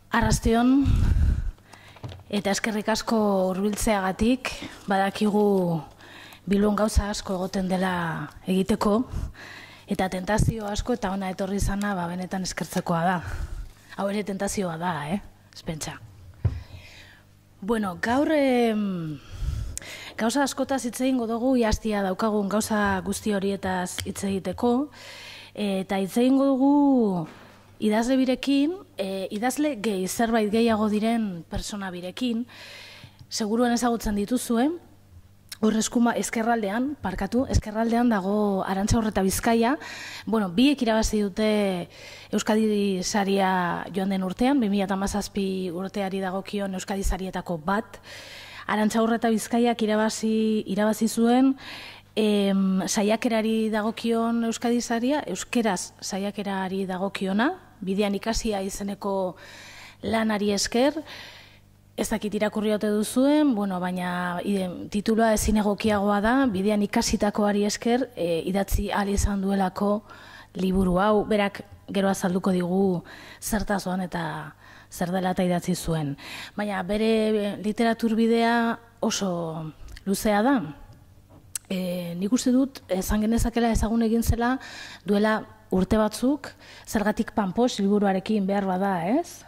Arrastion eta eskerrik asko hurbiltzeagatik, badakigu Bilbon gauza asko egoten dela egiteko, eta tentazio asko eta ona etorri izana benetan eskertzekoa da. Hau ere tentazioa da, espentsa. Bueno, gaur gauza askotaz hitz egingo dugu, iaztia daukagun gauza guzti horietaz hitz egiteko, eta hitz egingo dugu idazle birekin, idazle gehi, zerbait gehiago diren persona birekin, seguruen ezagutzen dituzue, hor eskerraldean, eskerraldean dago Arantxa Urreta Bizkaia, bueno, biek irabazi dute Euskadi Saria joan den urtean, 2017 urteari dagokion Euskadi Sarietako bat, Arantxa Urreta Bizkaiak irabazi zuen, saiakerari dagokion Euskadi Saria, euskeraz saiakerari dagokiona, bidean ikasia izeneko lanari esker, ez dakit irakurri ote duzuen, bueno, baina titulua ezin egokiagoa da, bidean ikasitakoari esker, idatzi ahal izan duelako liburu hau, berak gero azalduko digu zertazoan eta zer dela eta idatzi zuen. Baina bere literatur bidea oso luzea da. Nik uste dut, esan genezakela ezagun egin zela, duela urte batzuk, zergatik Panpos liburuarekin behar bada, ez?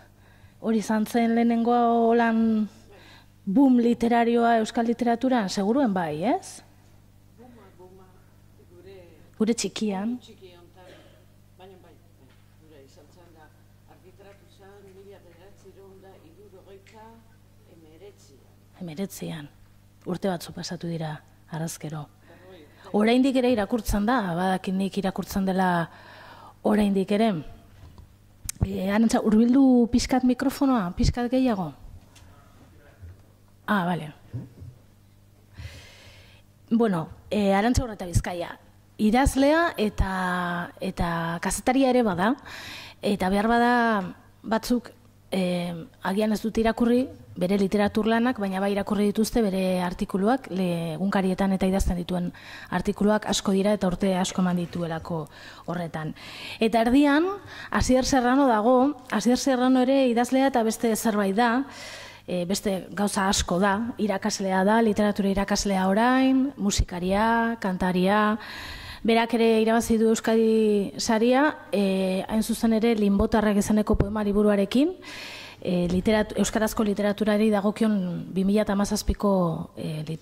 Hori izan zen lehenengo holan boom literarioa euskal literaturan, seguruen bai, ez? Buma, gure txikian. Baina bai, gure izan zen da, argitaratu zen, 1919an. Urte batzu pasatu dira, arrazkero. Oraindik ere irakurtzen da, badakin nik irakurtzen dela oraindik ere. Arantxa, hurbildu pixkat mikrofonoa, pixkat gehiago? Bale. Bueno, Arantxa Urreta Bizkaia, idazlea eta kazetaria ere bada, eta behar bada batzuk agian ez dut irakurri bere literatur lanak, baina bai irakurri dituzte bere artikuluak, egunkarietan eta idazten dituen artikuluak asko dira eta urte asko eman dituelako horretan. Eta erdian, Asier Serrano dago, Asier Serrano ere idazlea eta beste zerbait da, beste gauza asko da, irakaslea da, literatura irakaslea orain, musikaria, kantaria, berak ere irabazi du Euskadi Saria, hain zuzen ere Linbotarrak izeneko poema liburuarekin, euskarazko literaturari dagokion 2017ko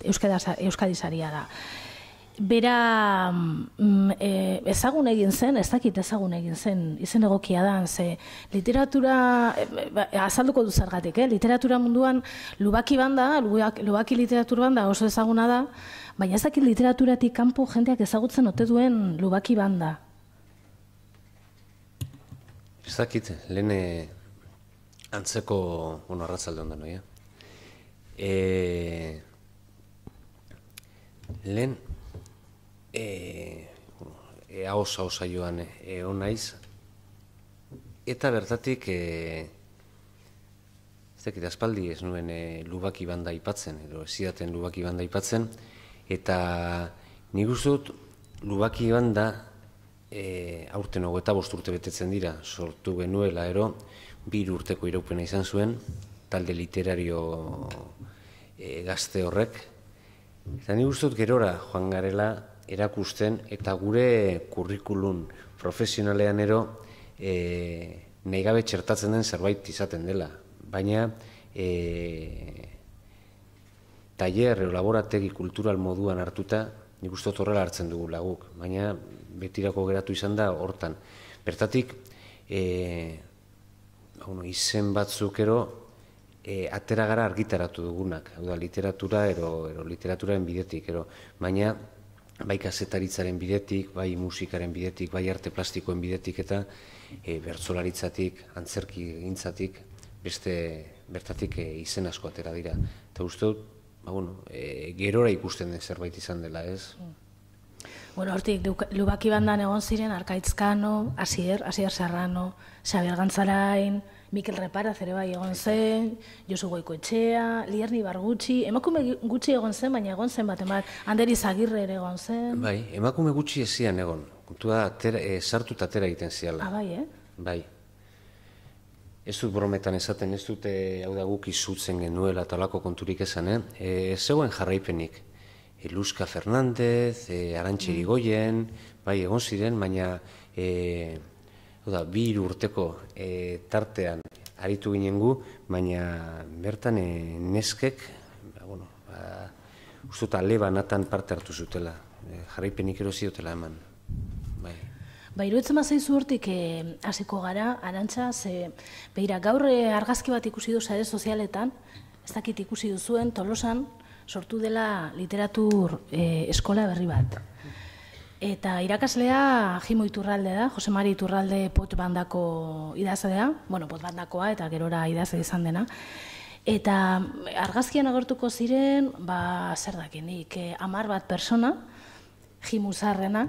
Euskadi Saria da. Bera ezagun egin zen, ez dakit ezagun egin zen, izen egokia da, ze literatura, azalduko du zergatik, literatura munduan Lubaki banda, Lubaki literatur banda oso ezaguna da, baina ez dakit literaturatik kanpo jendeak ezagutzen ote duen Lubaki banda. Ez dakit, lehen antzeko, arratzalde ondan, noia? Lehen, hausa joan naiz, eta bertatik, ez dakit, aspaldi ez nuen Lubaki banda aipatzen, edo ez zidaten Lubaki banda aipatzen, eta nik uste dut Lubaki banda aurten 25 urte betetzen dira, sortu genuela, 2 urteko iraupena izan zuen, talde literario gazte horrek, eta nik uste dut gerora joan garela erakusten, eta gure kurrikulum profesionalean nahi gabe txertatzen den zerbait izaten dela, baina tailer edo laborategi kultural moduan hartuta, nik uste dut horrela hartzen dugu laguk, baina betirako geratu izan da hortan. Bertatik, izen batzuk atera gara argitaratu dugunak, hau da, literatura ero literaturaren bidetik, baina bai kazetaritzaren bidetik, bai musikaren bidetik, bai arte plastikoen bidetik eta bertsolaritzatik, antzerki gintzatik, bertatik izen asko atera dira. Eta uste dut, gerora ikusten den zerbait izan dela, ez? Bueno, hortik, Lubaki bandan egon ziren, Arkaitzkano, Asier Serrano, Xabier Gantzalain, Mikel Reparaz ere bai egon zen, Josu Goikoetxea, Lierni Bargutxi, emakume gutxi egon zen, baina egon zen bat, Ander Izagirre ere egon zen. Bai, emakume gutxi ezian egon, kontua sartu eta atera egiten ziala. Bai, Bai. ez dut brometan esaten, ez dute hau da guk izutzen genuela talako konturik esan, ez zegoen jarraipenik. Luzka Fernandez, Arantxe Irigoyen, bai egon ziren, baina 2 urteko tartean aritu ginen gu, baina bertan neskek, uste dut alebanatan parte hartu zutela, jarraipenik erosi dutela eman. Iruditzen bazaizu hortik hasiko gara, Arantxa, begira, gaur argazki bat ikusi du sare sozialetan, ez dakit ikusi duzuen, Tolosan sortu dela literatur eskola berri bat. Eta irakaslea Jimo Iturralde da, Jose Mari Iturralde Potbandako idazlea, Potbandakoa eta gerora idazle izan dena. Eta argazkian agertuko ziren, zer dakinik, 10 bat persona, Jimo Zarrena,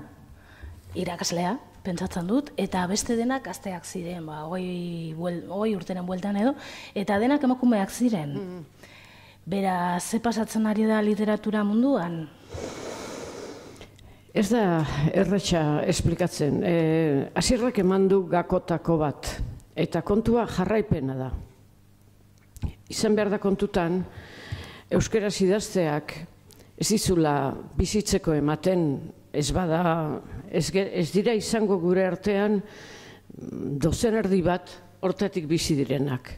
irakaslea, pentsatzen dut, eta beste denak gazteak ziren, 20 urteren bueltan edo, eta denak emakumeak ziren. Bera, ze pasatzen ari da literatura munduan? Ez da erretxa esplikatzen. Asierrak eman du gakotako bat, eta kontua jarraipena da. Izan behar da kontutan, euskaraz idazteak ez dizula bizitzeko ematen, ez bada, ez dira izango gure artean dozen erdi bat hortatik bizi direnak.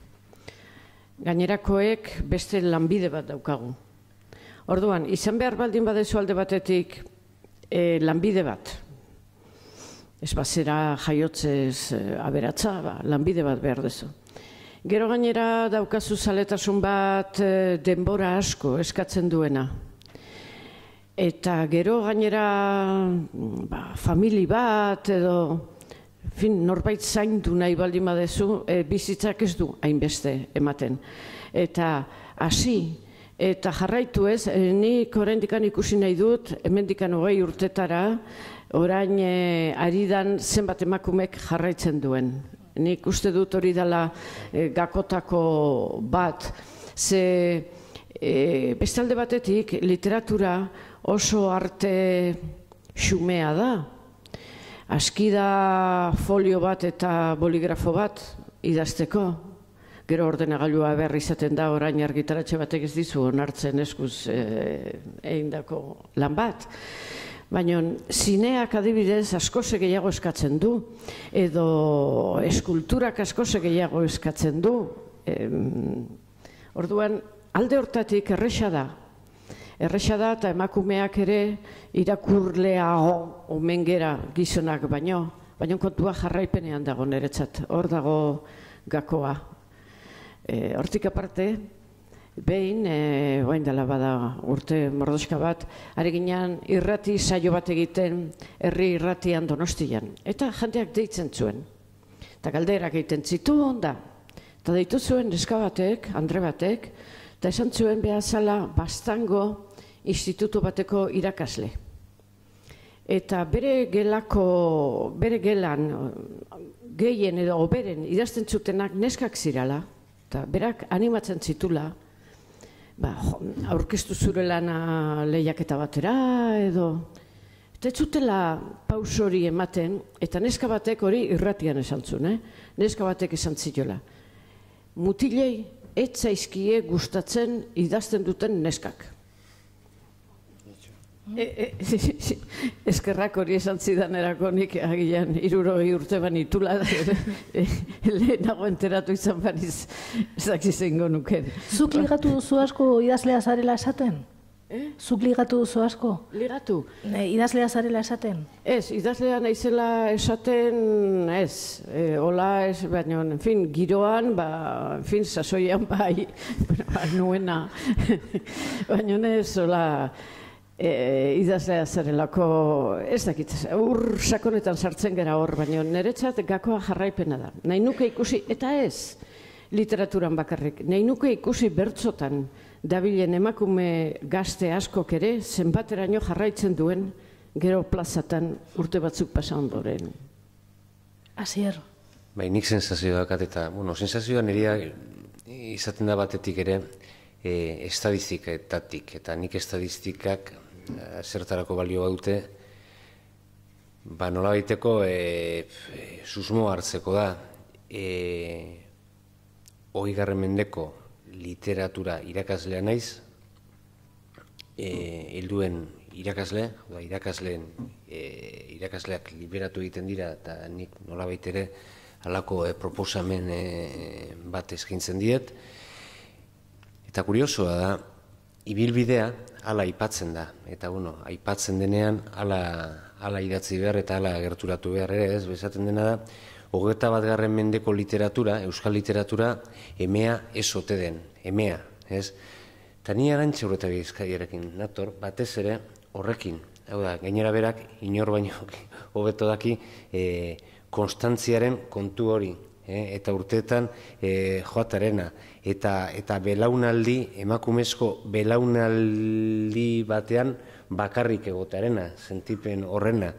Gainerakoek beste lanbide bat daukagu. Orduan, izan behar baldin badezu alde batetik lanbide bat. Ez bazera jaiotzez aberatza, lanbide bat behar dezu. Gero gainera daukazu zaletasun bat denbora asko eskatzen duena. Eta gero gainera famili bat edo norbait zaindu nahi baldin badezu, bizitzak ez du hainbeste ematen. Eta hasi eta jarraitu ez, nik oraindikan ikusi nahi dut, hemendikan 20 urtetara, orain aridan zenbat emakumek jarraitzen duen. Nik uste dut hori dela gakotako bat, ze bestalde batetik literatura oso arte xumea da. Aski da folio bat eta boligrafo bat idazteko. Gero ordenagailua behar izaten da orain argitaratxe batek ez dizu onartzen eskuz egindako lan bat. Baina zineak adibidez askoze gehiago eskatzen du, edo eskulturak askoze gehiago eskatzen du. Orduan, alde hortatik erresa da. Erresa da eta emakumeak ere irakurleago omen gera gizonak baino kontua jarraipenean dago niretzat, hor dago gakoa. Hortik aparte, behin, oain dela bada urte mordoska bat, ari ginen irrati saio bat egiten herri irratian Donostian. Eta jendeak deitzen zuen. Eta galderak egiten zituen da. Eta deitu zuen neska batek, Andre batek, eta esan zuen behar zala Bastango institutu bateko irakasle. Eta bere gelan gehien edo oberen idazten zutenak neskak zirala, eta berak animatzen zitula, aurkeztu zure lana lehiaketa batera edo... Eta ez zutela paus hori ematen, eta neska batek hori irratian esan zuen, neska batek esan ziola. Mutilei ez zaizkie gustatzen idazten duten neskak. Eskerrak hori esan zidanerako nik agian 60 urte banitula lehenago enteratu izan baniz ezak izango nuke. Zuk ligatu duzu asko idazlea zarela esaten? Zuk ligatu duzu asko? Ligatu? Idazlea zarela esaten? Ez, idazlea naizela esaten ez. Hola ez, baina, en fin, giroan, en fin, sasoian bai, nuena. Baina ez, hola... idazlea zarelako, ez dakit, ur sakonetan sartzen gara hor, baina niretzat gakoa jarraipena da. Nahi nuke ikusi, eta ez literaturan bakarrik, nahi nuke ikusi bertzotan dabilen emakume gazte askok ere, zenbateraino jarraitzen duen gero plazatan urte batzuk pasa ondoren. Asier. Bai, nik sensazioa dakat eta, sensazioa nirea izaten da batetik ere, estadistiketatik, eta nik estadistikak zertarako balio baute, nola baiteko susmo hartzeko da. 20. Mendeko literatura irakaslea naiz, helduen irakasle, irakasleak liberatu egiten dira, eta nik nolabait ere halako proposamen bat eskaintzen diet. Eta kuriosoa da, ibilbidea hala aipatzen da, eta aipatzen denean hala idatzi behar eta hala gerturatu behar ere, ez, bezaten dena da, 21. Mendeko literatura, euskal literatura, emea ez ote den, emea, ez? Eta ni Arantxa Urretabizkaiarekin nator, batez ere horrekin, hau da, gainera berak, inor baino hobeto daki, konstantziaren kontu hori, eta urteetan joatarena, eta belaunaldi, emakumezko belaunaldi batean bakarrik egotarena, sentipen horrena,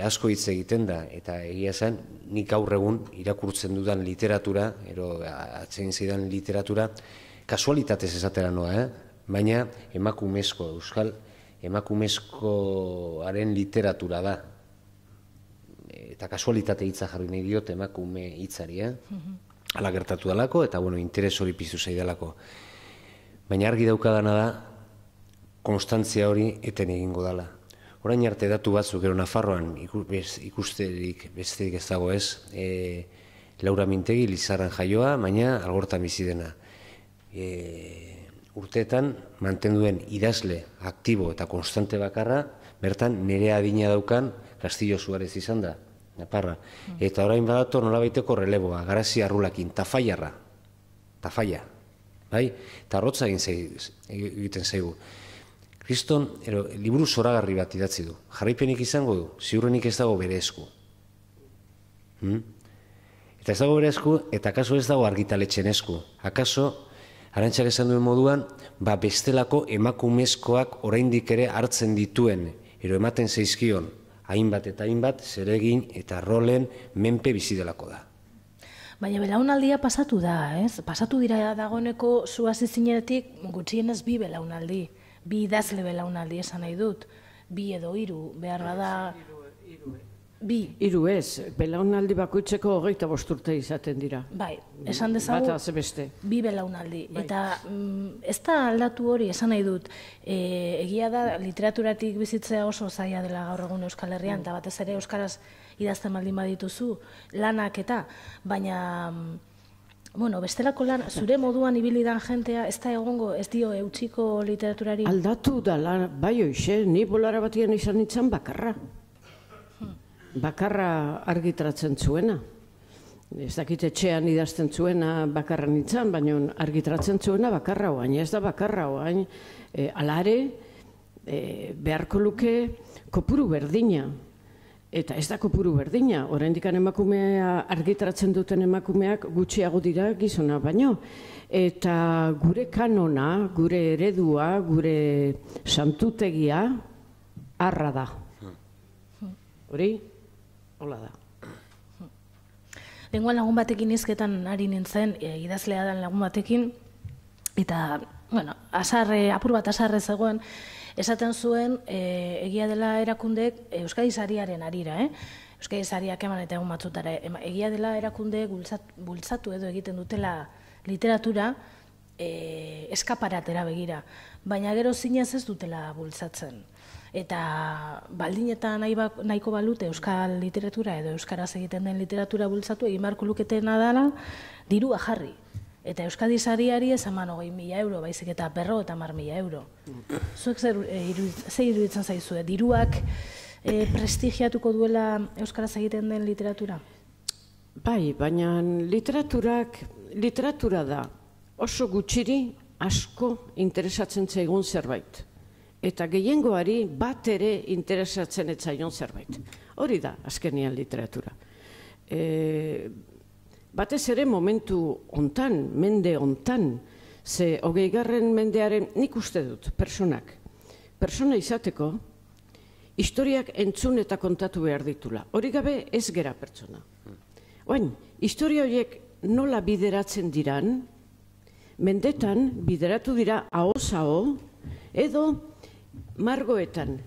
asko hitz egiten da, eta egia zen, nik gaur egun irakurtzen dudan literatura, atsegin zidan literatura, kasualitatez esatera noa, baina emakumezko, euskal emakumezkoaren literatura da. Eta kasualitate hitza jarri nahi diot emakume hitzari, hala gertatu dalako, eta interes hori piztu zaidalako. Baina argi daukadana da, konstantzia hori eten egingo dela. Orain arte datu batzuk gero Nafarroan ikusterik besterik ez dago ez, Laura Mintegi Lizarran jaioa, baina Algortan bizi dena. Urteetan mantenduen idazle aktibo eta konstante bakarra, bertan nire adina daukan Castillo Suarez izan da, Naparra. Eta orain badator nolabaiteko releboa, Garazi Arrulakin, Tafaiarra, Tafaia, bai? Eta arrotza egiten zaigu. Kriston, liburu zoragarri bat idatzi du. Jarraipenik izango du, ziurrenik ez dago bere esku. Eta ez dago bere esku, eta akaso ez dago argitaletxen esku. Akaso, Arantxak esan duen moduan, bestelako emakumezkoak oraindik ere hartzen dituen, ematen zaizkion, hainbat eta hainbat, zeregin eta rolen menpe bizi delako da. Baina belaunaldia pasatu da, ez? Pasatu dira dagoeneko zuazi zinetik gutxienez 2 belaunaldi. 2 idazle belaunaldi esan nahi dut. 2 edo 3, behar bada... 3 ez, belaunaldi bakoitzeko 25 urte izaten dira. Bai, esan dezagu... Bata zebeste. 2 belaunaldi. Eta ez da aldatu hori esan nahi dut. Egia da literaturatik bizitzea oso zaila dela gaur egun Euskal Herrian, eta batez ere euskaraz idazten baldin badituzu lanak eta, baina... bestelako lan, zure moduan ibilidan jentea, ez da egongo, ez dio eutxiko literaturari? Aldatu da, bai hoxe, ni bolara batian izan nintzen bakarra. Bakarra argitratzen zuena. Ez dakit etxean idazten zuena bakarra nintzen, baina argitratzen zuena bakarra oain, ez da bakarra oain. Alare, beharko luke kopuru berdina. Eta ez da kopuru berdina, oraindik emakumea argitratzen duten emakumeak gutxiago dira gizona baino. Eta gure kanona, gure eredua, gure santutegia, arra da. Hori, hola da. Lenguan lagun batekin hizketan ari nintzen, idazlea den lagun batekin, eta, apur bat asarre zegoen, esaten zuen, egia dela erakundek Euskadi Sariaren arira, Euskadi Sariak eman eta egun batzutara, egia dela erakunde bultzatu edo egiten dutela literatura eskaparatera begira, baina gero zinez ez dutela bultzatzen. Eta baldin eta nahiko balute euskal literatura edo euskaraz egiten den literatura bultzatu egin beharko luketena dela dirua jarri. Eta Euskadi Sariari ez eman 20.000 euro, baizik eta 50.000 euro. Zuek ze iruditzen zaizue, diruak prestigiatuko duela euskaraz egiten den literatura? Bai, baina literatura da oso gutxiri asko interesatzen zaigun zerbait. Eta gehiengoari bat ere interesatzen ez zaion zerbait. Hori da, azkenean literatura. Batez ere momentu hontan, mende hontan, ze 20. mendearen nik uste dut, persona izateko, historiak entzun eta kontatu behar ditula. Hori gabe ez gera pertsona. Oain, historia horiek nola bideratzen diran, mendetan bideratu dira ahoz-aho, edo margoetan,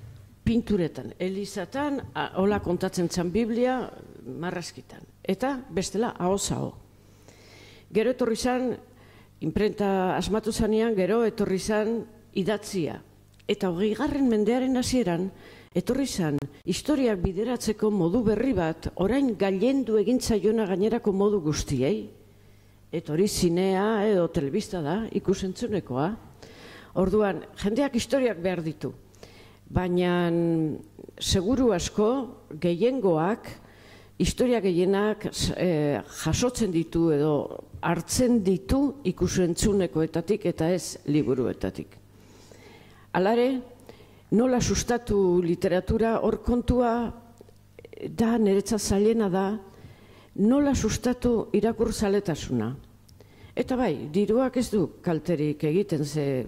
pinturetan, elizatan, hola kontatzen zan Biblia, marrazkitan. Eta bestela ahoz-aho. Gero etorri zan, imprenta asmatu zanean, gero etorri zan idatzia. Eta 20. mendearen hasieran, etorri zan, historiak bideratzeko modu berri bat, orain gailendu egin zaiona gainerako modu guztiei. Eta hori zinea edo telebista da, ikusentzunekoa. Orduan, jendeak historiak behar ditu. Baina, seguru asko, gehiengoak, historia gehienak jasotzen ditu edo hartzen ditu ikusentzunekoetatik eta ez liburuetatik. Halare, nola sustatu literatura, hor kontua da, niretzat zailena da, nola sustatu irakurzaletasuna. Eta bai, diruak ez du kalterik egiten ze,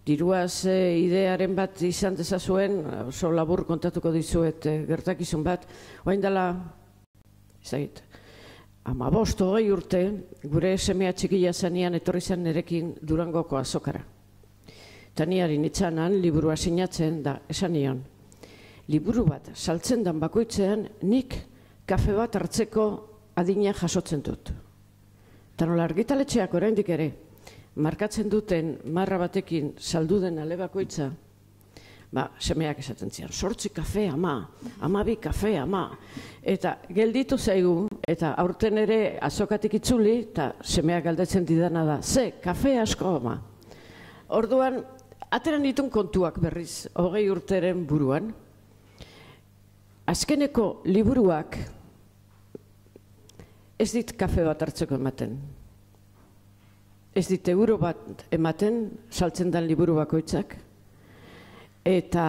diruaz idearen bat izan dezazuen, oso labur kontatuko dizuet gertakizun bat, orain dela, ezagit, 15-20 urte, gure semea txikila zanean etorri zen nerekin Durangoko azokara. Eta niari nitzanan, liburua sinatzen, da, esan nion, liburu bat saltzen dan bakoitzean, nik kafe bat hartzeko adina jasotzen dut. Eta nola argitaletxeak oraindik ere, markatzen duten marra batekin saldu den ale bakoitza, semeak esaten zian, 8 kafe ama, 12 kafe ama. Eta gelditu zaigu, eta aurten ere azokatik itzuli, eta semeak galdetzen didana da, ze, kafe asko ama. Orduan, ateren ditun kontuak berriz, 20 urteren buruan, azkeneko liburuak ez dit kafe bat hartzeko ematen. Ez dit euro bat ematen, saltzen den liburu bakoitzak. Eta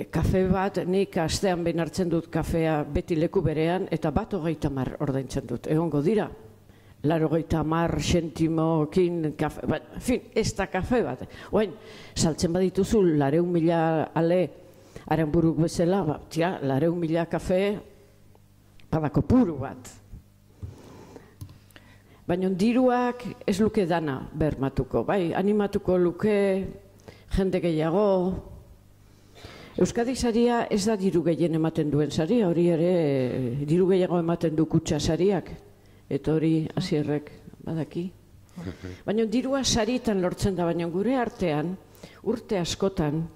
kafe bat, nik astean behin hartzen dut kafea beti leku berean, eta bat 30 ordaintzen dut. Egongo dira, 80 sentimokin kafe bat, en fin, ez da kafe bat. Oain, saltzen badituzu 200.000 ale Aranburuk bezala, 200.000 kafe badako puru bat. Baina diruak ez luke dana bermatuko, bai, animatuko luke jende gehiago. Euskadi saria ez da diru gehien ematen duen saria, hori ere diru gehiago ematen du kutxa sariak, eta hori Asierrek badaki. Baina dirua sarietan lortzen da, baina gure artean, urte askotan,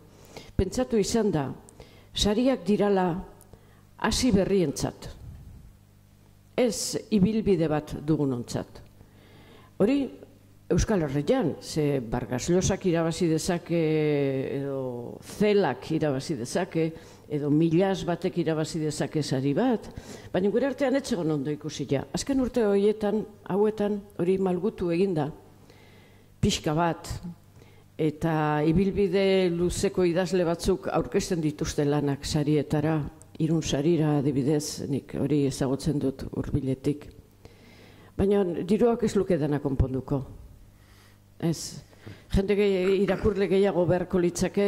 pentsatu izan da, sariak dirala hasi berrientzat. Ez ibilbide bat dugunontzat. Hori Euskal Herrian, ze Vargas Llosak irabazi dezake, edo Zelak irabazi dezake, edo Millas batek irabazi dezake sari bat, baina gure artean etxegon ondo ikusi ja. Azken urte horietan, hauetan, hori malgutu eginda, pixka bat, eta ibilbide luzeko idazle batzuk aurkezten dituzte lanak sarietara, Irun sarira adibidez, nik hori ezagutzen dut hurbiletik. Baina diruak ez luke dena konponduko. Ez, jende irakurle gehiago beharko litzake,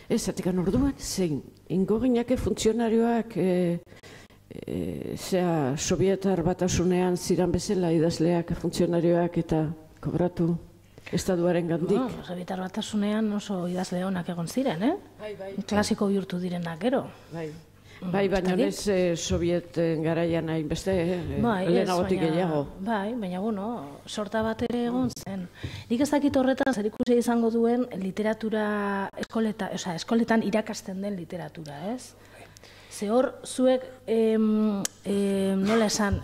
ez, atikan orduan, zein, ingo gineke funtzionarioak, Sovietar batasunean ziran bezala idazleak, funtzionarioak eta kobratu estatuaren gandik. Sovietar batasunean oso idazle honak egon ziren, Klasiko bihurtu direnak, gero. Bai, baina ez Sovieten garaian hainbeste, lehenagotik gehiago. Bai, baina, sorta bat ere egon zen. Nik ez dakit horretan zer ikusi izango duen literatura eskoletan irakasten den literatura, ez? Ze hor, zuek, nola esan,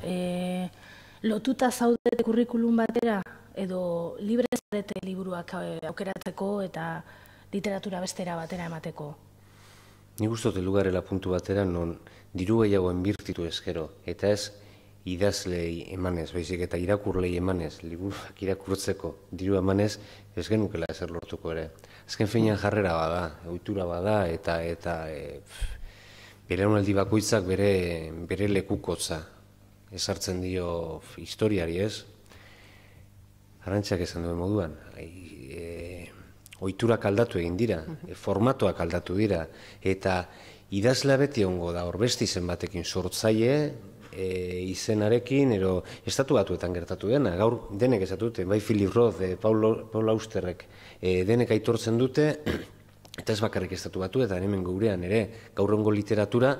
lotuta zaudete kurrikulum batera, edo libre zarete liburuak aukeratzeko eta literatura bestera batera emateko? Nik uste dut lugarela puntu batera non diru gehiago enbirtitu ezkero, eta ez idazlei emanez, baizik eta irakurlei emanez, liburuak irakurtzeko diru emanez, ez genukela ezer lortuko ere. Azken finean jarrera bada, ohitura bada, eta belaunaldi bakoitzak bere lekukotza ezartzen dio historiari, ez? Arantxak esan duen moduan, ohiturak aldatu egin dira, formatoak aldatu dira, eta idazlea beti egongo da, horbesti zen batekin sortzaile, izenarekin, estatu batuetan gertatu dena, gaur denek esatu dute, bai Philip Roth, Paul Austerrek, denek aitortzen dute, eta ez bakarrik estatu batuetan, hemen gurean ere, gaur egungo literatura,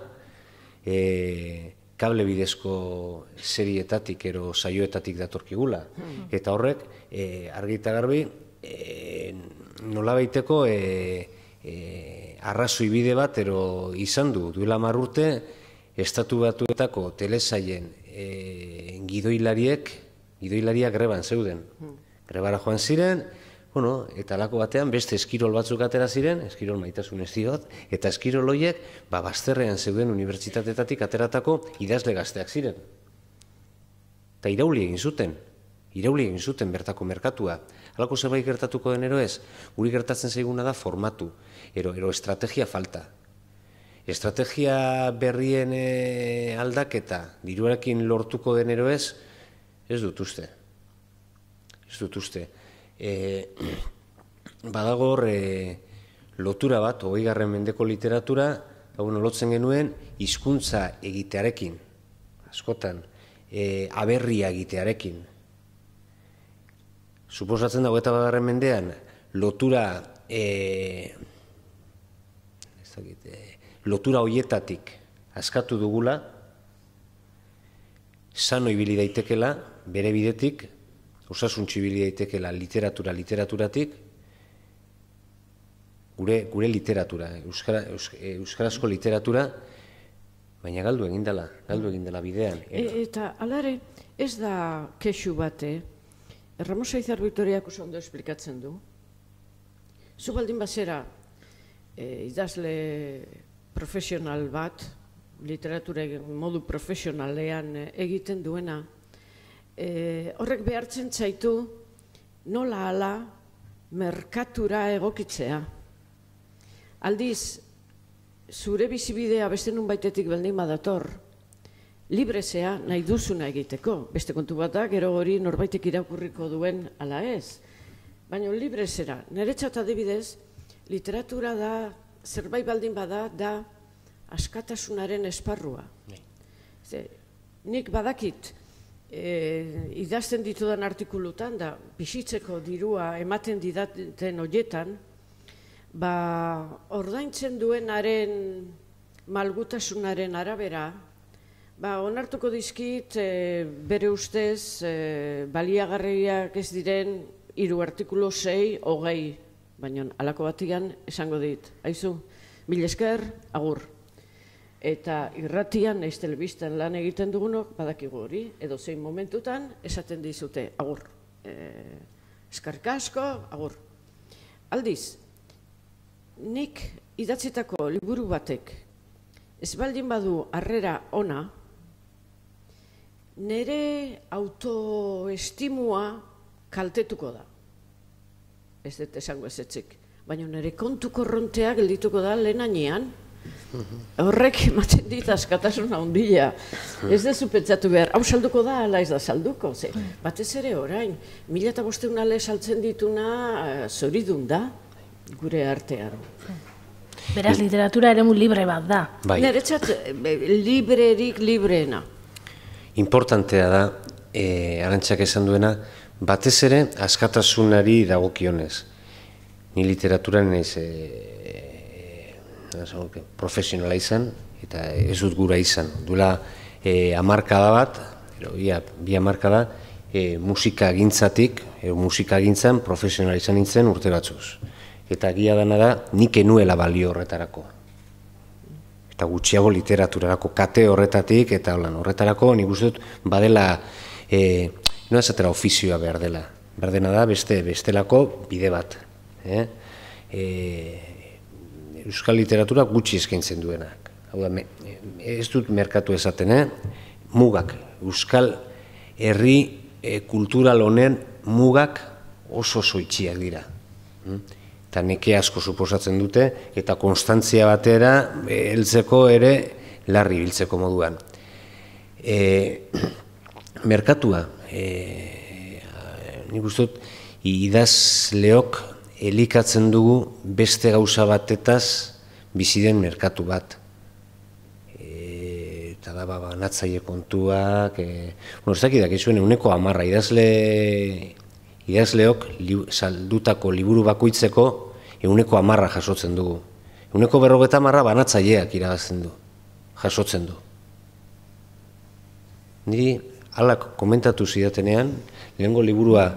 kable bidezko serietatik ero saioetatik datorkigula. Eta horrek, argi eta garbi, nolabaiteko arrazoi bide bat ero izan du. Duela 10 urte, Estatu Batuetako telesaien gidoilariak greban zeuden. Grebara joan ziren, eta alako batean beste eskirol batzuk atera ziren, eskirol maitasun ez diot, eta eskirol horiek bazterrean zeuden unibertsitatetatik ateratako idazle gazteak ziren. Eta irauli egin zuten bertako merkatua. Halako zerbait gertatuko den ero ez, guri gertatzen zaiguna da formatu, ero estrategia falta. Estrategia berrien aldaketa, diruarekin lortuko den ero ez dut uste. Badago hor lotura bat, 20. mendeko literatura, lotzen genuen hizkuntza egitearekin, askotan, aberria egitearekin. Suposatzen da 21. mendean lotura hoietatik askatu dugula, sano ibili daitekela, bere bidetik, osasuntsu ibili daitekela literaturatik, gure literatura, euskarazko literatura, baina galdu egin dela bidean. Eta alare, ez da kexu bate, Ramos Aizar Bitoriak oso ondo esplikatzen du. Zu baldin bazera idazle profesional bat, literatura modu profesionalean egiten duena, horrek behartzen zaitu nola ala merkatura egokitzea. Aldiz, zure bizibidea beste nun baitetik baldin badator, librezea nahi duzuna egiteko. Beste kontu bat da, gero hori norbaitek irakurriko duen ala ez. Baina librezera, niretzat adibidez, literatura da, zerbait baldin bada, da askatasunaren esparrua. Nik badakit, idazten ditudan artikulutan, da bizitzeko dirua ematen didaten horietan, ordaintzen duenaren malgutasunaren arabera, onartuko dizkit bere ustez baliagarriak ez diren 3 artikulu 6, 20, baina halako batian esango dit. Aizu, mil esker, agur. Eta irratian, naiz telebistan lan egiten dugunok, badakigu hori, edo zein momentutan esaten dizute, agur. Eskerrik asko, agur. Aldiz, nik idatzitako liburu batek ez baldin badu harrera ona, nire autoestimua kaltetuko da. Ez dut esango ezetzik. Baina nire kontu korrontea geldituko da lehenanean, horrek ematen dit askatasuna handia. Ez dezu pentsatu behar, hau salduko da, ala ez da salduko. Batez ere orain, 1500 ale saltzen dituna zoridun da, gure artean. Beraz, literatura eremu libre bat da. Niretzat, librerik libreena. Importantea da, Arantxak esan duena, batez ere askatasunari dagokionez. Ni literaturan naiz profesionala izan, eta ez dut gura izan. Duela hamarkada bat, bi hamarkada, musika gintzatik, musika gintzan profesionala izan nintzen urte batzuz. Eta gia dena da, nik enuela balio horretarako. Eta gutxiago literaturarako kate horretatik, eta horretarako nik uste dut badela, no esatera ofizioa behar dela. Behar dena da bestelako bide bat. Euskal literatura gutxi eskaintzen duenak. Ez dut merkatu esaten, mugak. Euskal herri kultural honen mugak oso itxiak dira. Eta neke asko suposatzen dute, eta konstantzia batera heltzeko ere larri biltzeko moduan. Merkatua, nik uste dut, idazleok elikatzen dugu beste gauza batetaz bizi den merkatu bat. Eta da, banatzaile kontuak, ez dakidak izuen, 10% idazleok saldutako liburu bakoitzeko 10% jasotzen dugu. 50% banatzaileak irabazten du, jasotzen du. niri hala komentatu zidatenean, lehengo liburua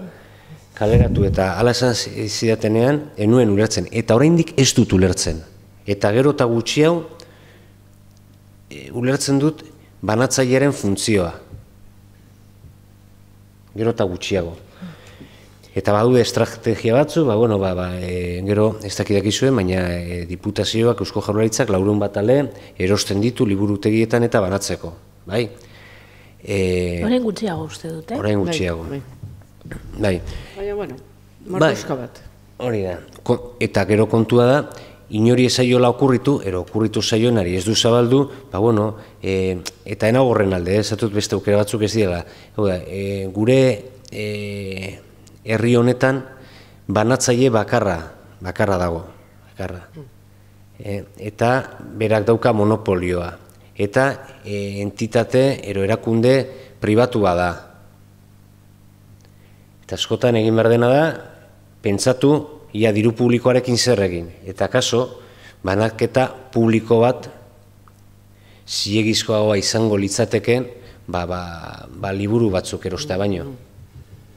kaleratu eta hala esan zidatenean, enuen ulertzen. Eta oraindik ez dut ulertzen. Eta gero eta gutxi hau, ulertzen dut banatzailearen funtzioa. Gero eta gutxiago. Eta badude estrategia batzu, gero ez dakidakizue, baina diputazioak, Eusko Jaurlaritzak 400 bat ale erosten ditu liburutegietan eta banatzeko. Bai? Orain gutxiago uste dute. Orain gutxiago. Bai. Baina, mordoska bat. Hori da. Eta gero kontua da, inori ezaiola okurritu, okurritu zaionari ez du zabaldu, eta enago horren alde, zatut beste aukera batzuk ez dira. Gure herri honetan banatzaile bakarra dago. Eta berak dauka monopolioa. Eta entitate, erakunde pribatua da. Eta askotan egin behar dena da, pentsatu, ia diru publikoarekin zer egin. Eta kaso, banaketa publiko bat ziegizkoagoa izango litzateken, liburu batzuk erostea baino.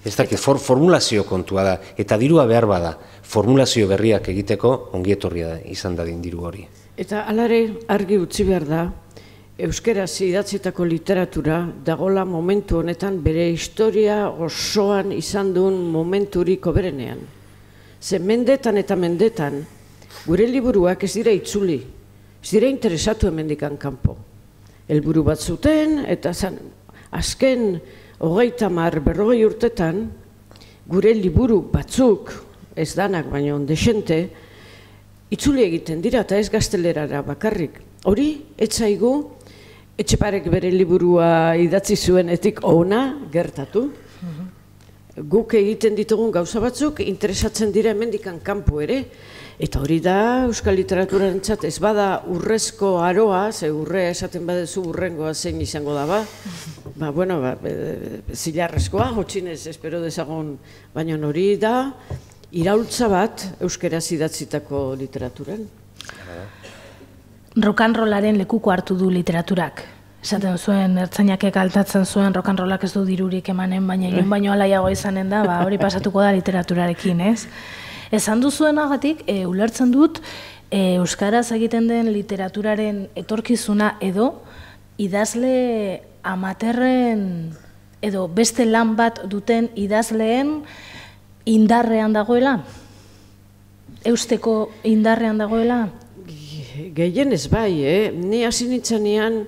Ez dakit, formulazio kontua da, eta dirua behar bada, formulazio berriak egiteko ongietorria izan dadin diru hori. Eta alare argi utzi behar da, euskeraz idatzitako literatura dagola momentu honetan bere historia osoan izan duen momenturik oberenean. Ze mendetan eta mendetan, gure liburuak ez dira itzuli, ez dira interesatu hemendikan kanpo. Helburu bat zuten, eta azken 30-40 urtetan, gure liburu batzuk, ez danak baino ondexente, itzuli egiten dira eta ez gaztelerara bakarrik. Hori, etzaigu, Etxeparek bere liburua idatzi zuenetik ona gertatu. Guk egiten ditugun gauza batzuk interesatzen dira hemendikan kanpo ere. Eta hori da euskal literaturantzat ez bada urrezko aroa, ze urrea esaten badezu urrengoa zein izango da zilarrezkoa, hotxinez espero dezagon, baina hori da iraultza bat euskeraz idatzitako literaturan. Rock'n'rollaren lekuko hartu du literaturak. Esaten zuen, ertzainakek altatzen zuen rock'n'rollak ez du dirurik emanen, baina inon baino alaiago izanen da, hori pasatuko da literaturarekin, ez? Esan duzuenagatik, ulertzen dut, euskaraz egiten den literaturaren etorkizuna edo idazle amaterren edo beste lan bat duten idazleen indarrean dagoela? Eusteko indarrean dagoela? Gehien ez bai, ni hasi nintzanean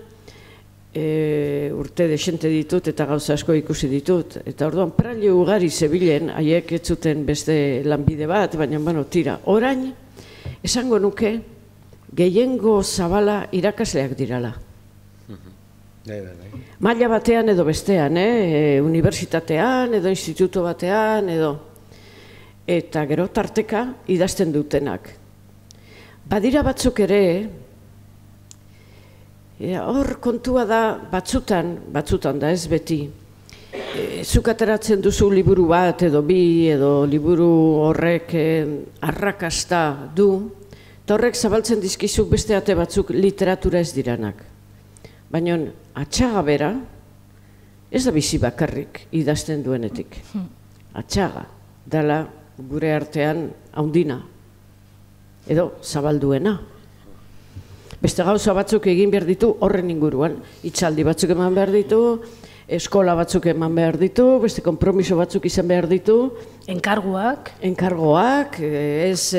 urte desente ditut eta gauza asko ikusi ditut. Eta orduan praile ugari zebilen, haiek ez zuten beste lanbide bat, baina tira. Orain, esango nuke, gehiengo zabala irakasleak dirala. Maila batean edo bestean, unibertsitatean edo instituto batean edo. Eta gero tarteka idazten dutenak. Badira batzuk ere, hor kontua da batzutan da ez beti, zuk ateratzen duzu liburu bat edo bi edo liburu horrek arrakasta du, eta horrek zabaltzen dizkizuk beste ate batzuk literatura ez diranak. Baina atxaga bera, ez da bizi bakarrik idazten duenetik. Atxaga dela gure artean haundina. Edo zabalduena. Beste gauza batzuk egin behar ditu horren inguruan. Hitzaldi batzuk eman behar ditu, eskola batzuk eman behar ditu, beste konpromiso batzuk izan behar ditu. Enkarguak. Enkargoak, ez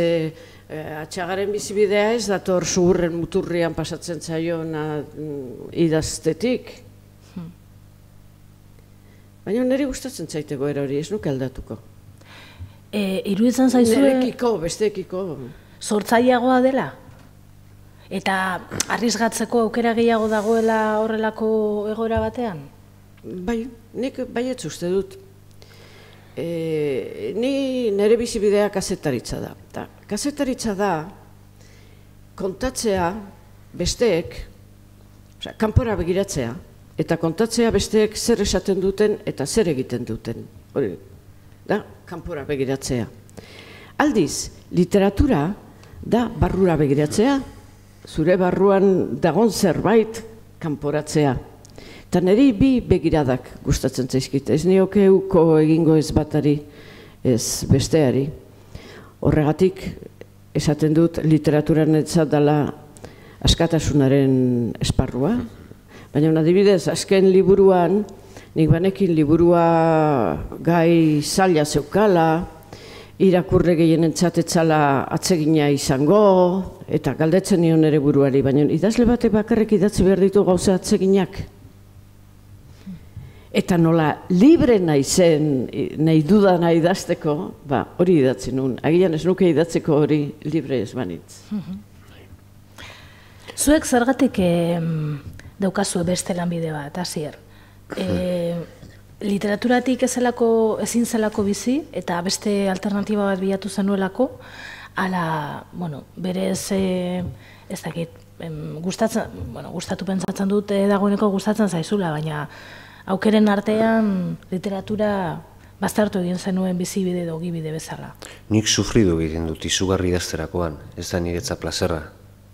atxagaren bizibidea ez dator zuhurren muturrian pasatzen zaion idaztetik. Baina niri gustatzen zaiteko hori, ez nuke aldatuko. Iruditzen zaizue... Nerekiko, besteekiko... Sortzaileagoa dela? Eta arrisgatzeko aukera gehiago dagoela horrelako egoera batean? Bai, nik baietz uste dut. Ni nire bizibidea kazetaritza da. Kazetaritza da kontatzea besteek, kanpora begiratzea, eta kontatzea besteek zer esaten duten eta zer egiten duten. Hori da, kanpora begiratzea. Aldiz, literatura da barrura begiratzea, zure barruan dagon zerbait kanporatzea. Eta niri bi begiradak gustatzen zaizkit, ez nioke uko egingo ez batari, ez besteari. Horregatik, esaten dut, literaturan etzat dela askatasunaren esparrua. Baina adibidez, azken liburuan, nik banekin liburua gai zaila zeukala, irakurre gehienentzat etzala atsegina izango, eta galdetzen nion ere buruari, baina idazle bate bakarrik idatzi behar ditu gauza atseginak. Eta nola libre nahi dudana idazteko, hori idatzi nun. Agian ez nuke idatzeko hori libre ez banitz. Zuek zergatik daukazue beste lanbide bat, Asier? Literaturatik ezin zelako bizi, eta beste alternatiba bat bilatu zenuelako, ala, berez, ez dakit, gustatu pentsatzen dut dagoeneko gustatzen zaizula, baina aukeren artean literatura baztertu egin zenuen bizibide edo ogibide bezala. Nik sufridu egiten dut izugarri idazterakoan, ez da niretza plazerra.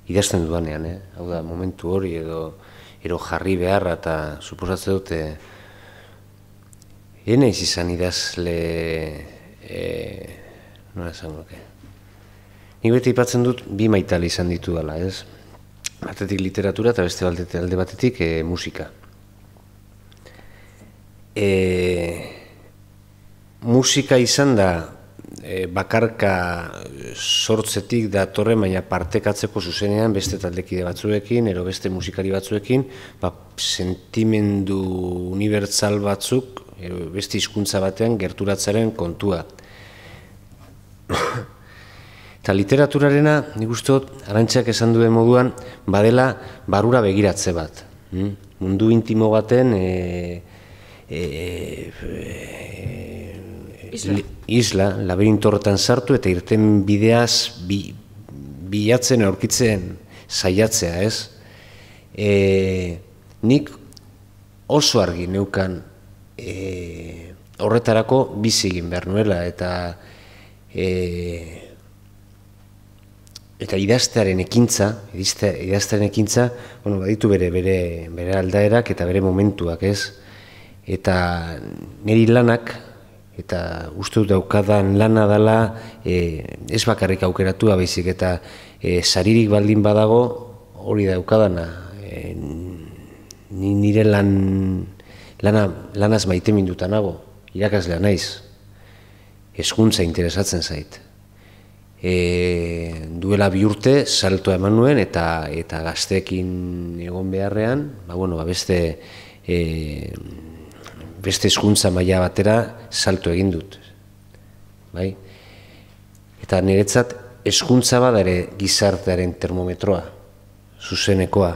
Idazten dudanean, hau da, momentu hori edo jarri beharra eta suposatzen dute naiz izan idazle nola esan nuke. Nik beti aipatzen dut bi maitale izan ditu dela, ez? Batetik literatura eta beste alde batetik musika. Musika izan da bakarka sortzetik datorren, baina partekatzeko zuzenean beste taldekide batzuekin, ero beste musikari batzuekin, sentimendu unibertsal batzuk, beste hizkuntza batean gerturatzaren kontua. Eta literaturarena, nik uste dut, Arantxak esan duen moduan, badela barura begiratze bat. Mundu intimo baten isla, labirinto horretan sartu eta irten bideaz bilatzen aurkitzen saiatzea, ez? Nik oso argi neukan horretarako bizi egin behar nuela eta idaztearen ekintza, baditu bere aldaerak eta bere momentuak, ez? Eta niri lanak, eta uste dut daukadan lana dela ez bakarrik aukeratua baizik eta saririk baldin badago hori daukadana. Nire lanaz maite minduta nago, irakaslea naiz, hezkuntza interesatzen zait. Duela 2 urte saltoa eman nuen eta gazteekin egon beharrean, beste hezkuntza maila batera salto egin dut. Eta niretzat hezkuntza bada ere gizartearen termometroa, zuzenekoa.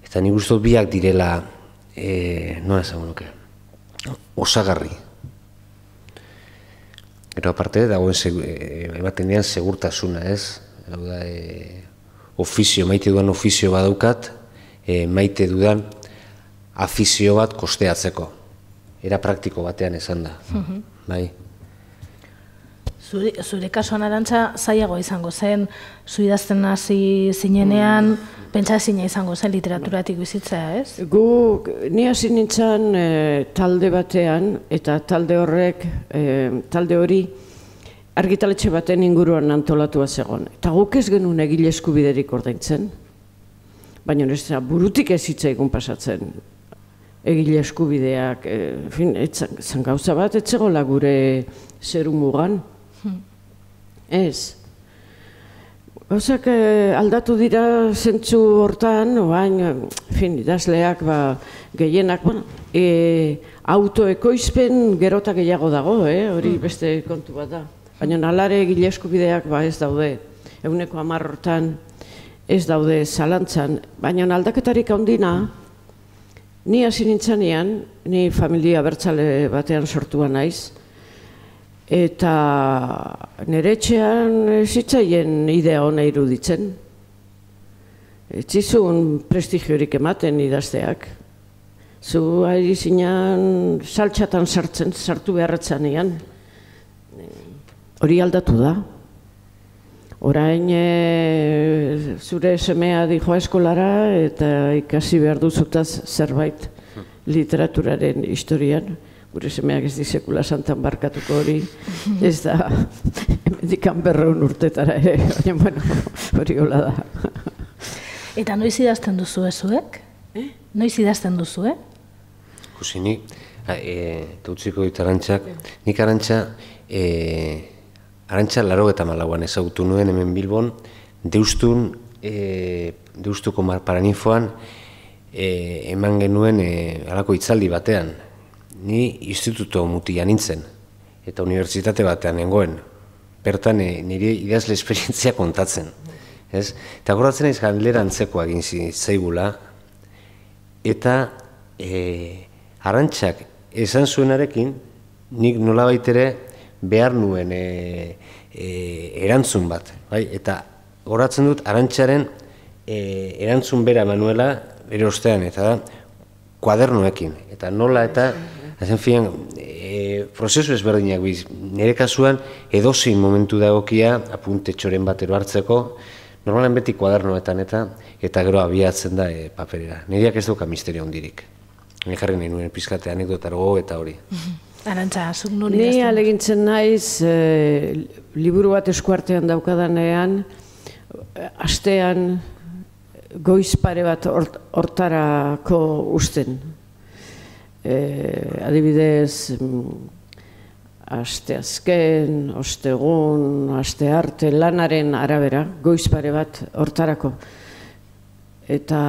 Eta nik uste dut biak direla, nola esango nuke, osagarri. Gero aparte, ematen dian segurtasuna, ez? Maite dudan ofizio badaukat, maite dudan afizio bat kosteatzeko. Era praktiko batean esan da. Zure kasuan, Arantxa, zailago izango zen, zu idazten hasi zinenean, pentsa ezina izango zen literaturatik bizitzea, ez? Ni hasi nintzen talde batean, eta talde hori argitaletxe baten inguruan antolatua zegoen. Eta guk ez genuen egile eskubiderik ordaintzen, baina burutik ez zitzaigun pasatzen. Egile eskubideak, zan gauza bat, etzegoela gure zeru mugan. Ez. Gauzak aldatu dira zentzu hortan, idazleak gehienak, autoekoizpen gerota gehiago dago, hori beste kontu bat da. Baina alare egile eskubideak ez daude, 10% hortan ez daude zalantzan, baina aldaketarik handina, ni hasi nintzanean, ni familia abertzale batean sortua naiz, eta nire etxean zitzaien idea ona iruditzen. Ez zizun prestigiorik ematen idazteak. Zu ari zinean saltxatan sartu beharretzanean. Hori aldatu da. Orain zure semea dijoa eskolara eta ikasi behar duzutaz zerbait. literaturaren historian, gure semeak ez dizekula santan barkatuko hori, ez da, emendikan 200 urtetara ere, baina, bueno, hori hola da. Eta noiz idazten duzu zuek? Noiz idazten duzu, Ikusi nik, eta utziko dit Arantxak, nik Arantxa 84an ezagutu nuen hemen Bilbon, Deustuko Paraninfoan eman genuen halako hitzaldi batean. Ni instituto mutila nintzen, eta unibertsitate batean nengoen. Bertan nire idazle esperientzia kontatzen. Eta goratzen naiz galdera antzekoa egin zaigula, eta Arantxak esan zuenarekin, nik nolabait ere behar nuen erantzun bat. Eta goratzen dut Arantxaren erantzun bera Manuela bere ostean, eta da kuadernoekin. Eta nola eta, hazen fian, prozesu ezberdinak biz. Nire kasuan edozein momentu dagokia apuntetxoren batero hartzeko, normalen beti kuadernoetan eta gero abiatzen da paperera. Nireak ez dauka misterio hondirik. Jarri nahi nuen pizkate anekdotar gogo eta hori. Arantxa, zuk non idazten? Ni alegintzen naiz, liburu bat eskuartean daukadanean, astean goiz pare bat hortarako usten. Adibidez, asteazken, ostegun, astearte, lanaren arabera, goiz pare bat hortarako. Eta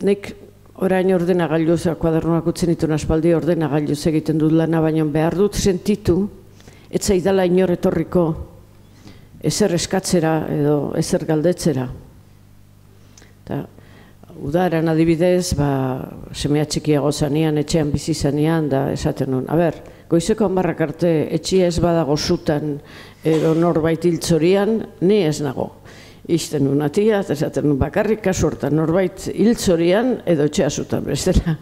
nik orain ordenagailuz, kuadernoak utzen dituen aspaldi ordenagailuz egiten dut lana, baina behar dut sentitu, ez zaidala inor etorriko ezer eskatzera edo ezer galdetzera. Udaran adibidez, semea txikiago zanean, etxean bizi zanean, da esaten nuen, goizeko 10 arte etxia ez badago zutan edo norbait hiltzorian, ni ez nago. Izten nuen atia, eta esaten nuen bakarrik kasu hortan norbait hiltzorian edo etxea zutan, bestela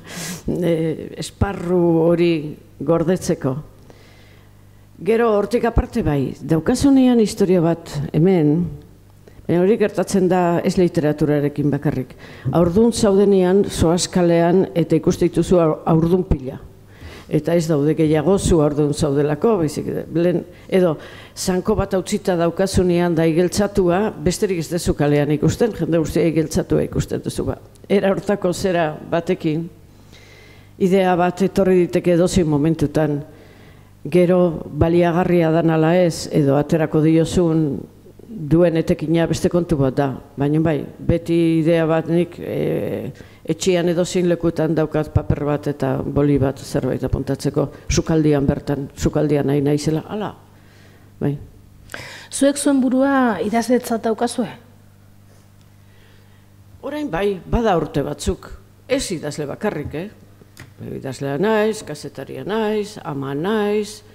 esparru hori gordetzeko. Gero hortik aparte bai, daukazunean historia bat hemen, hori gertatzen da ez literaturarekin bakarrik. Haurdun zaudenean, zoazkalean eta ikuste dituzu haurdun pila. Eta ez daude gehiago zu haurdun zaudelako, edo zanko bat hautzita daukazunean da igeltzatua, besterik ez dezu kalean ikusten, jende guztia igeltzatua ikusten duzu. Era hortako zera batekin, idea bat etorri diteke edozein momentutan, gero baliagarria dan ala ez, edo aterako diozun, duen etekina beste kontu bat da, baina bai, beti idea bat nik etxean edozein lekutan daukat paper bat eta boli bat zerbait apuntatzeko, sukaldian bertan, sukaldian nahi naizela, ala, bai. Zuek zuen burua idazletzat daukazue? Orain bai, bada urte batzuk, ez idazle bakarrik, idazlea naiz, kazetaria naiz, ama naiz,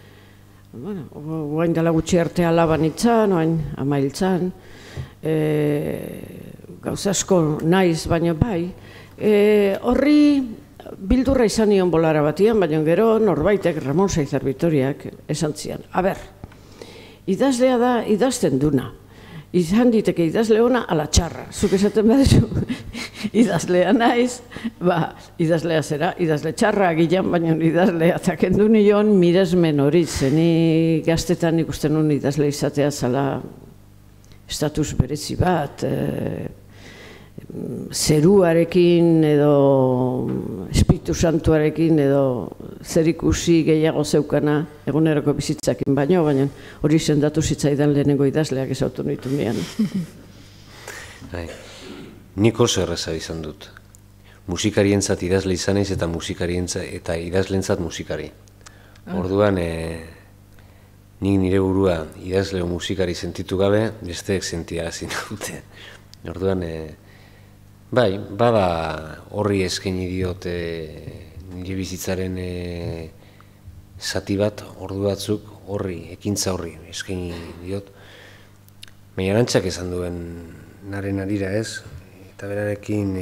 oain dela gutxi arte alaban itzan, oain ama hiltzan, gauza asko naiz, baina bai, horri bildurra izan nion bolara batian, baina gero norbaitek, Ramon Saizar Vitoriak, esan zian, idazlea da idazten duna, izan diteke idazle ona ala txarra, zuk esaten badezu, idazlea naiz, idazlea zera, idazle txarra agilan, baina idazlea zakendu nion miresmen hori, zeni gaztetan ikusten nuen idazle izatea zala estatus berezi bat, zeruarekin edo Espiritu Santuarekin edo zerikusi gehiago zeukana eguneroko bizitzakin baino, baina hori sendatu zitzaidan lehenengo idazleak ezautu nitu nian. Nik oso erreza izan dut. Musikarientzat idazle izanez eta eta idazlentzat musikari. Orduan, nik nire burua idazle o musikari sentitu gabe, besteek sentiarazi dute. Orduan, bai, bada horri eskaini diot nire bizitzaren zati bat, ordu batzuk horri, ekintza horri eskaini diot. Baina Arantxak esan duen naren arira ez, eta berarekin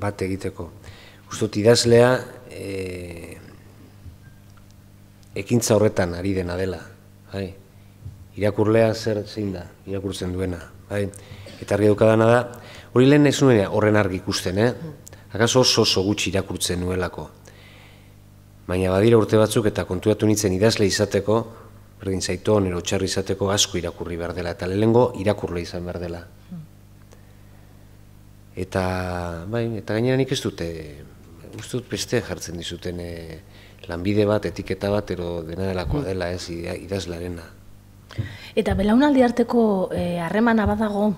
bat egiteko. Uztot idazlea ekintza horretan ari dena dela. Irakurlea zein da, irakurtzen duena. Eta argi daukadana da, hori lehen ez nuen horren argi ikusten, akaso oso gutxi irakurtzen nuelako. Baina badira urte batzuk eta kontuatu nintzen idazle izateko, berdin zaitu nero txarri izateko asko irakurri behar dela, eta lehengo irakurle izan behar dela. Eta gainera nik ez dute beste jartzen dizuten lanbide bat, etiketa bat, ero dena delakoa dela ez idazlarena. Eta belaunaldi arteko harremana badago,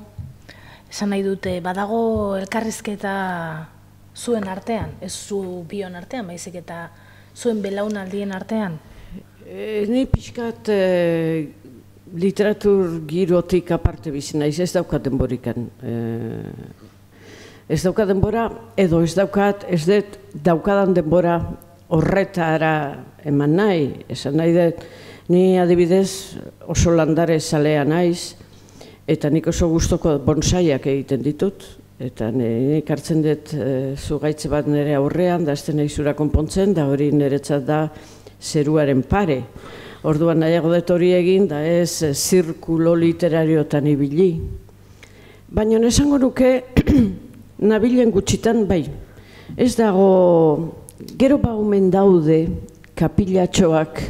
esan nahi dute, badago elkarrizketa zuen artean, ez zu bion artean, baizik eta zuen belaunaldien artean? Ni pixkat literatur girotik aparte bizi naiz, ez daukat denborikan. Ez daukat denbora, edo ez dut daukadan denbora horretara eman nahi. Esan nahi dut, ni adibidez oso landare zalea naiz, eta nik oso gustoko bonsaiak egiten ditut, eta nik hartzen dut zugaitze bat nire aurrean, da ez den aizura konpontzen, da hori niretzat da zeruaren pare. Orduan nahiago dut hori egin, da ez zirkulo literariotan ibili. Baina esango nuke, nabilen gutxitan bai. Ez dago, gero omen daude, kapilatxoak,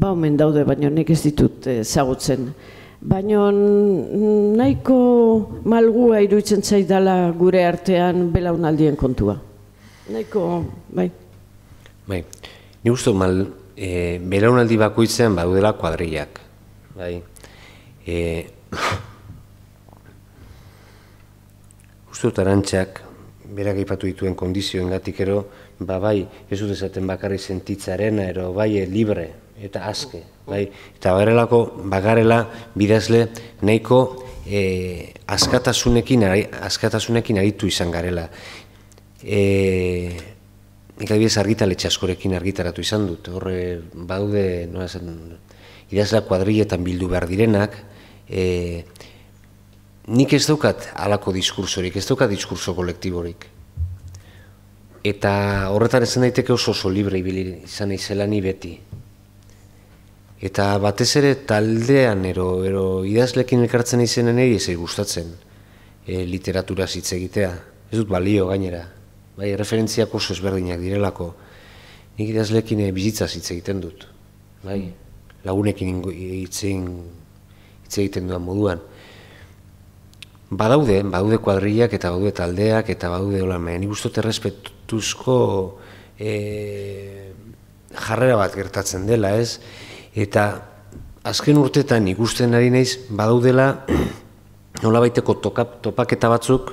omen daude, baina nik ez ditut ezagutzen. Baina nahiko malgua iruditzen zaidala gure artean belaunaldien kontua. Nahiko, bai. Bai, ni uste belaunaldi bakoitzean badudela kuadrillak. Bai. Uste Arantxak, berak aipatu dituen kondizioengatik ero, bai, ez dut esaten bakarri sentitzarena, ero bai libre eta aske. Eta bagarela bidazle nahiko askatasunekin aritu izan garela. Nik adibidez argitaletxe askorekin argitaratu izan dut. Horre badaude idazla kuadrilletan bildu behar direnak. Nik ez daukat halako diskursorik, ez daukat diskurso kolektiborik. Eta horretan esan daiteke oso libre ibili izan izela ni beti. Eta batez ere taldean ero idazlekin elkartzen izenen ez gustatzen literatura hitz egitea. Ez dut balio gainera. Bai, referentziak oso ezberdinak direlako. Nik idazlekin bizitzaz hitz egiten dut. Bai, lagunekin hitz egiten duan moduan. Badaude kuadrillak eta badaude taldeak eta badaude hola, nik uste dut errespetuzko jarrera bat gertatzen dela, ez? Eta azken urtetan ikusten ari naiz badaudela nolabaiteko topaketa batzuk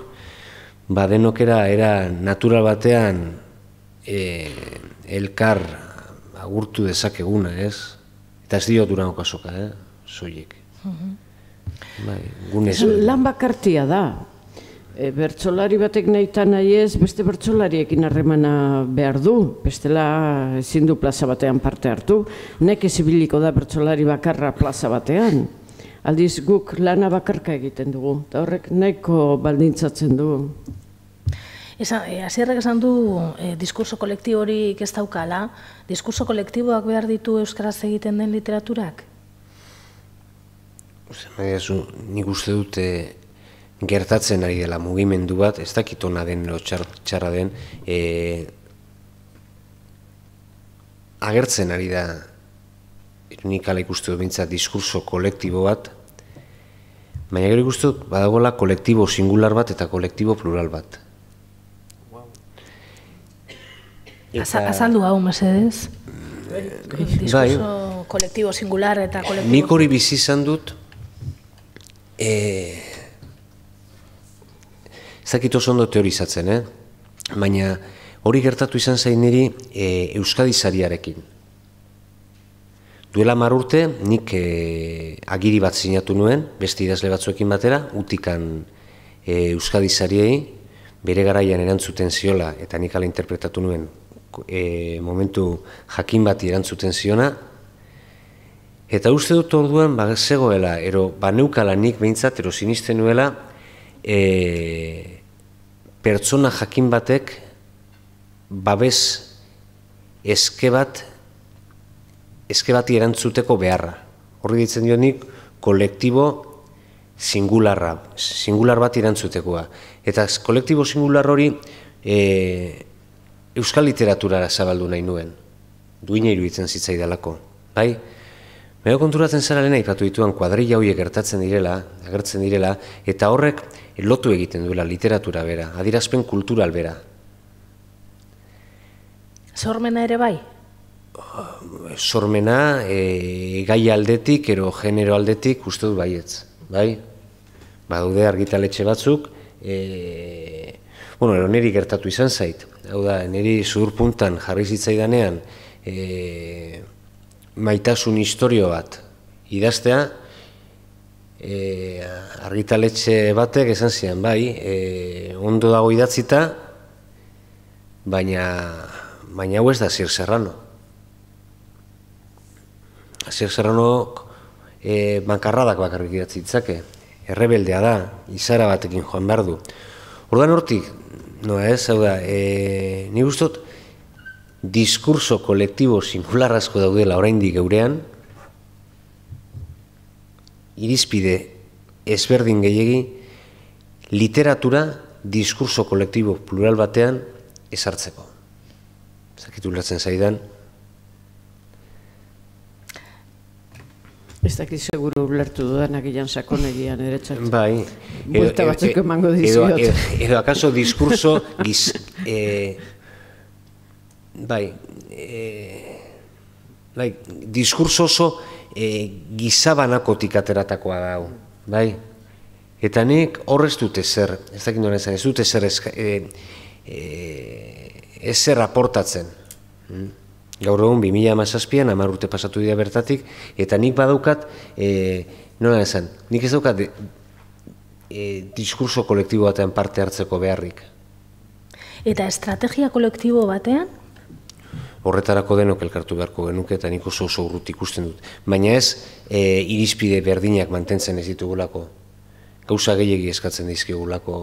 denokera era natural batean elkar agurtu dezakeguna, ez? Eta ez dio Durango kasoka, soilik. Lan bakartia da. Bertsolari batek nahitan nahi ez, beste bertsolariekin harremana behar du, bestela ezin du plaza batean parte hartu. Nek ezibiliko da bertsolari bakarra plaza batean. Aldiz guk lana bakarka egiten dugu, eta horrek nahiko baldintzatzen du. Hasierrek esan du diskurso kolektiborik ez daukala. Diskurso kolektiboak behar ditu euskaraz egiten den literaturak? Nik uste dute gertatzen ari dela mugimendu bat, ez dakit ona den edo txarra den, agertzen ari da, nik ala ikuste dut bintzat diskurso kolektibo bat, baina gero ikuste dut badagoela kolektibo singular bat eta kolektibo plural bat. Azaldu hau, mesedez? Diskurso kolektibo singular eta kolektibo... Nik hori bizi izan dut, ez dakit oso ondo teorizatzen, baina hori gertatu izan zain niri Euskadi Sariarekin. Duela 10 urte nik agiri bat sinatu nuen, beste idazle batzuekin batera, utikan Euskadi Sariei, bere garaian erantzuten ziola, eta nik ala interpretatu nuen momentu jakin bati erantzuten ziona, eta uste dut orduan zegoela, neukala nik behintzat, sinisten nuela, pertsona jakin batek babes eske bati erantzuteko beharra. Horri ditzen dio nik kolektibo singular bat irantzutekoa. Eta kolektibo singular hori euskal literaturara zabaldu nahi nuen, duina iruditzen zitzaidalako, bai? Mego konturatzen zara lehena ipatu dituan kuadrilla horiek agertzen direla, eta horrek lotu egiten duela literatura bera, adierazpen kultural bera. Sormena ere bai? Sormena, gai aldetik, ero genero aldetik, uste dut baietz, bai? Badaude argitaletxe batzuk, bueno, niri gertatu izan zait, hau da, niri sudurpuntan jarri zitzaidanean, maitasun historio bat idaztea, argitaletxe batek esan zian, bai, ondo dago idatzita, baina hau ez da Asier Serrano. Asier Serrano bankarradak bakarrik idatzi ditzake, errebeldea da, izara batekin joan behar du. Orduan hortik, hau da, nik ustot, diskurso kolektibo singular asko daudela oraindik geurean, irizpide ezberdin gehiegi, literatura diskurso kolektibo plural batean ezartzeko. Zakitu ulertzen zaidan. Ez dakit seguru ulertu dudanak ilan sakonegian eretzat. Bai. Buelta batzuk emango diziot. Edo akaso diskurso diskurso oso gizabanakotik ateratakoa dau, bai? Eta nik horrez dute zer, ez dakit noren zen, ez dute zer ezer aportatzen. Gaur egun 2017an 10 urte pasatu dira bertatik, eta nik badaukat, nola esan, nik ez daukat diskurso kolektibo batean parte hartzeko beharrik. Eta estrategia kolektibo batean? Horretarako denok elkartu beharko genuke eta nik oso urrut ikusten dut. Baina ez, irizpide berdinak mantentzen ez ditugulako. Gauza gehiegi eskatzen dizkigulako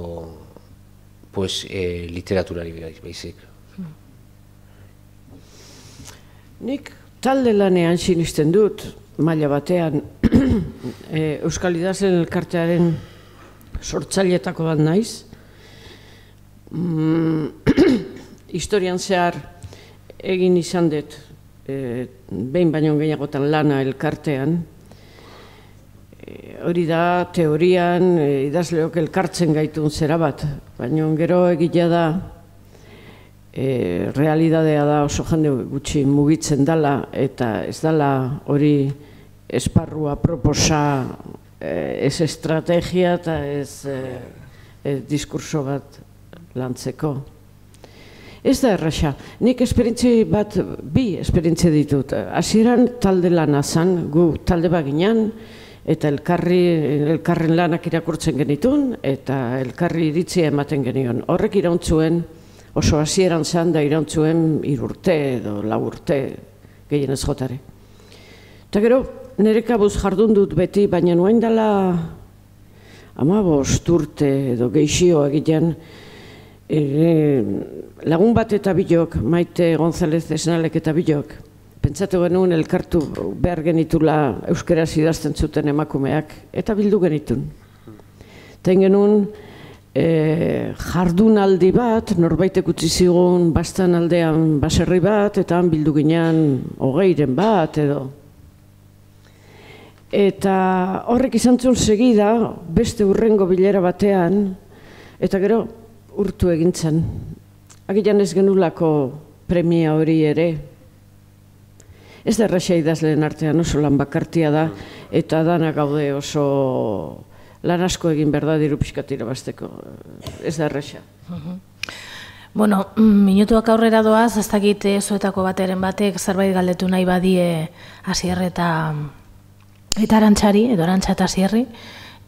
literaturari baizik. Nik talde lanean sinisten dut, maila batean, Euskal Idazleen Elkartearen sortzaileetako bat naiz. Historian zehar egin izan dut, behin baino gehiagotan lana elkartean. Hori da, teorian, idazleok elkartzen gaitun zera bat, baina gero egia da, realidadea da oso jende gutxi mugitzen dela, eta ez dela hori esparrua proposa, ez estrategia eta ez diskurso bat lantzeko. Ez da erraxa, nik bi esperientzi ditut. Hasieran talde lana zan, gu talde baginan, eta elkarren lanak irakurtzen genitun, eta elkarri iritzia ematen genion. Horrek irauntzuen, oso hasieran zan da irauntzuen 3 urte edo 4 urte gehienez jotare. Eta gero, nire kabuz jardun dut beti, baina nuen dela 15 urte edo geixio egiten, lagun bat eta bilok, Maite González Esnalek eta bilok, pentsatu genuen elkartu behar genitula euskaraz idazten zuten emakumeak, eta bildu genitun. Eta genuen jardunaldi bat, norbaitek utzi zigun bastan aldean baserri bat, eta han bildu ginean 20 bat edo. Eta horrek izan zuen segida, beste hurrengo bilera batean, eta gero urtu egintzen. Agian ez genulako premia hori ere. Ez da erraxa idazleen artean oso lan bakartia da, eta dana gaude oso lan asko egin behar da diru pixkat irabazteko. Ez da erraxa. Bueno, minutuak aurrera doaz, ez dakit zuetako bateren batek zerbait galdetu nahi badie Asier eta Arantxari, edo Arantxa eta Asierri,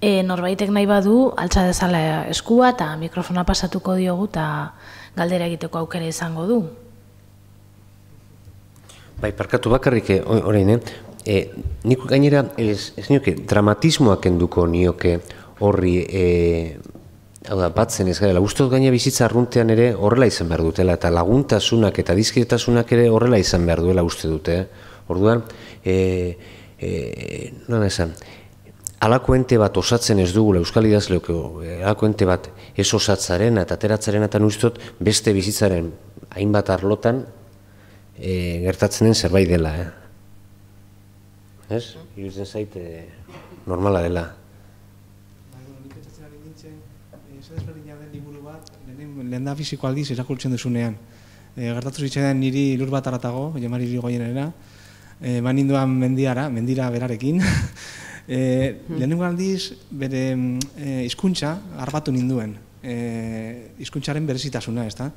norbaitek nahi badu, altza dezala eskua eta mikrofona pasatuko diogu eta galdera egiteko aukera izango du. Bai, parkatu bakarrik orain, nik gainera ez nioke dramatismoak kenduko nioke horri, hau da, batzen ez garela, guztot gaina bizitza arruntean ere horrela izan behar dutela, eta laguntasunak eta dizkretasunak ere horrela izan behar duela uste dute. Orduan, nola esan, alako ente bat osatzen ez dugula Euskal Idazleok, alako ente bat ez osatzaren eta ateratzaren eta nuztot beste bizitzaren hainbat arlotan gertatzen den zerbait dela. Ez? Iruditzen zait normala dela. Nik pentsatzen ari nintzen, desberdina den liburu bat, lehen da fisiko aldiz irakurtzen duzunean. Gertatu zitzaidan niri lur bat aratago, Jamari Irigoyenera, ninduan mendira berarekin. Lehenengo aldiz bere hizkuntza arbatu ninduen, hizkuntzaren berezitasuna, ezta?